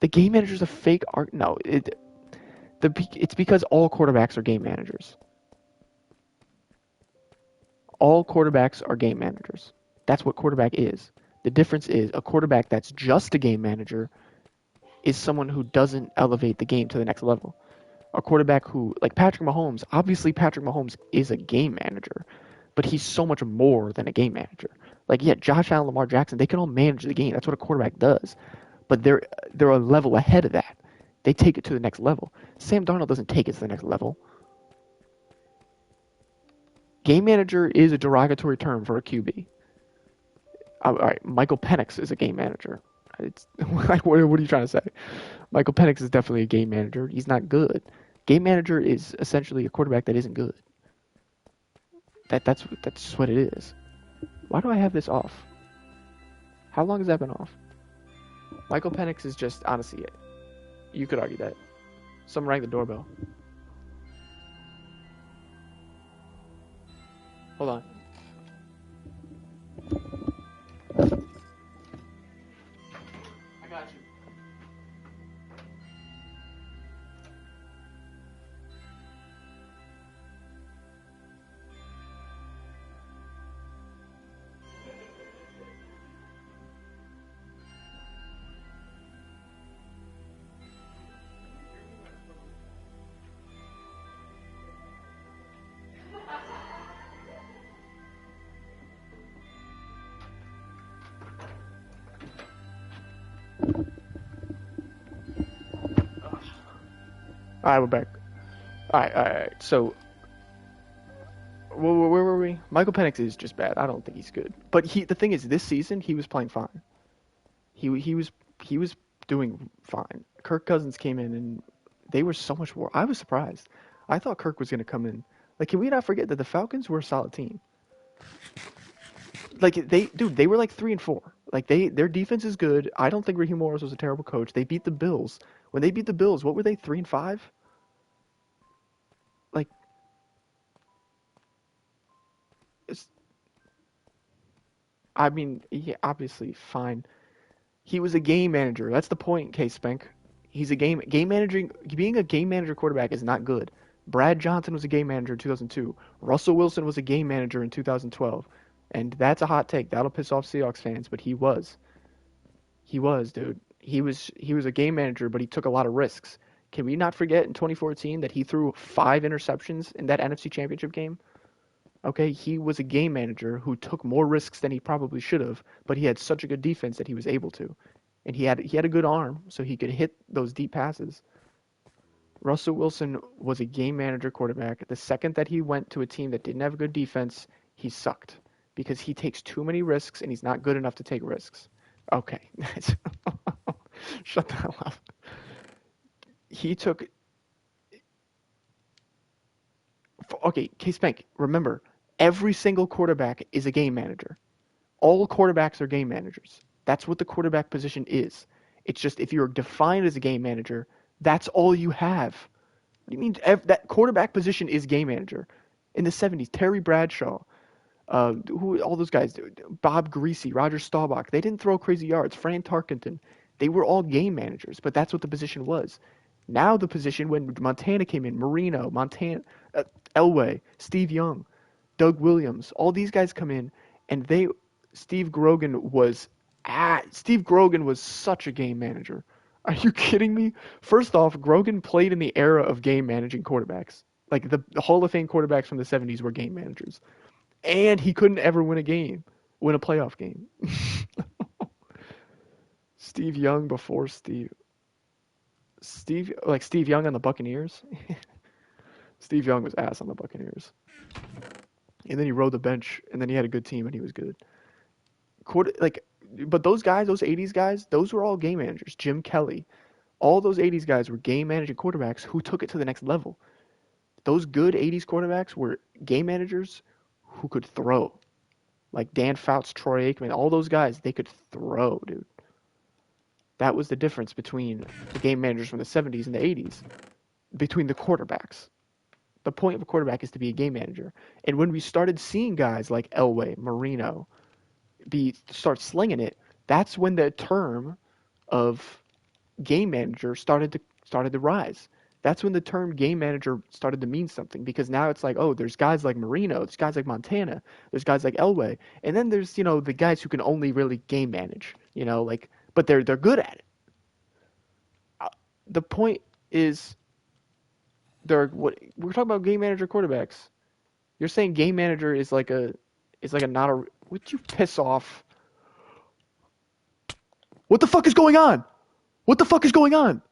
The game manager's a fake art. No, it's because all quarterbacks are game managers. All quarterbacks are game managers. That's what quarterback is. The difference is a quarterback that's just a game manager is someone who doesn't elevate the game to the next level. A quarterback who, like Patrick Mahomes, obviously Patrick Mahomes is a game manager, but he's so much more than a game manager. Like, yeah, Josh Allen, Lamar Jackson, they can all manage the game. That's what a quarterback does. But they're a level ahead of that. They take it to the next level. Sam Darnold doesn't take it to the next level. Game manager is a derogatory term for a QB. All right, Michael Penix is a game manager. It's like, what are you trying to say? Michael Penix is definitely a game manager. He's not good. Game manager is essentially a quarterback that isn't good. That's what it is. Why do I have this off? How long has that been off? Michael Penix is just, honestly, you could argue that. Someone rang the doorbell. Hold on. I got you. All right, we're back. All right. So, where were we? Michael Penix is just bad. I don't think he's good. But the thing is, this season he was playing fine. He was doing fine. Kirk Cousins came in and they were so much more. I was surprised. I thought Kirk was going to come in. Like, can we not forget that the Falcons were a solid team? Like, they were like 3-4. Like, their defense is good. I don't think Ricky Morris was a terrible coach. They beat the Bills. When they beat the Bills, what were they? 3-5. Like, I mean, yeah, obviously fine. He was a game manager. That's the point, Case Spank. He's a game managing. Being a game manager quarterback is not good. Brad Johnson was a game manager in 2002. Russell Wilson was a game manager in 2012. And that's a hot take. That'll piss off Seahawks fans, but he was. He was, dude. He was a game manager, but he took a lot of risks. Can we not forget in 2014 that he threw 5 interceptions in that NFC Championship game? Okay, he was a game manager who took more risks than he probably should have, but he had such a good defense that he was able to. And he had a good arm, so he could hit those deep passes. Russell Wilson was a game manager quarterback. The second that he went to a team that didn't have a good defense, he sucked because he takes too many risks and he's not good enough to take risks. Okay. Shut the hell up. He took Okay, Case Bank, remember, every single quarterback is a game manager. All quarterbacks are game managers. That's what the quarterback position is. It's just if you're defined as a game manager, that's all you have. What do you mean that quarterback position is game manager? In the 70s, Terry Bradshaw, who all those guys, Bob Greasy, Roger Staubach, they didn't throw crazy yards. Fran Tarkenton, they were all game managers, but that's what the position was. Now the position when Montana came in, Marino, Elway, Steve Young, Doug Williams, all these guys come in, and Steve Grogan was such a game manager. Are you kidding me? First off, Grogan played in the era of game managing quarterbacks. Like the Hall of Fame quarterbacks from the 70s were game managers. And he couldn't ever win a playoff game. Steve Young before Steve Young on the Buccaneers. Steve Young was ass on the Buccaneers. And then he rode the bench, and then he had a good team, and he was good. But those guys, those 80s guys, those were all game managers. Jim Kelly, all those 80s guys were game managing quarterbacks who took it to the next level. Those good 80s quarterbacks were game managers who could throw. Like Dan Fouts, Troy Aikman, all those guys, they could throw, dude. That was the difference between the game managers from the 70s and the 80s, between the quarterbacks. The point of a quarterback is to be a game manager. And when we started seeing guys like Elway, Marino, start slinging it, that's when the term of game manager started to rise. That's when the term game manager started to mean something, because now it's like, oh, there's guys like Marino, there's guys like Montana, there's guys like Elway, and then there's, the guys who can only really game manage, but they're good at it. The point is, we're talking about game manager quarterbacks. You're saying game manager is like a not a. Would you piss off? What the fuck is going on? What the fuck is going on?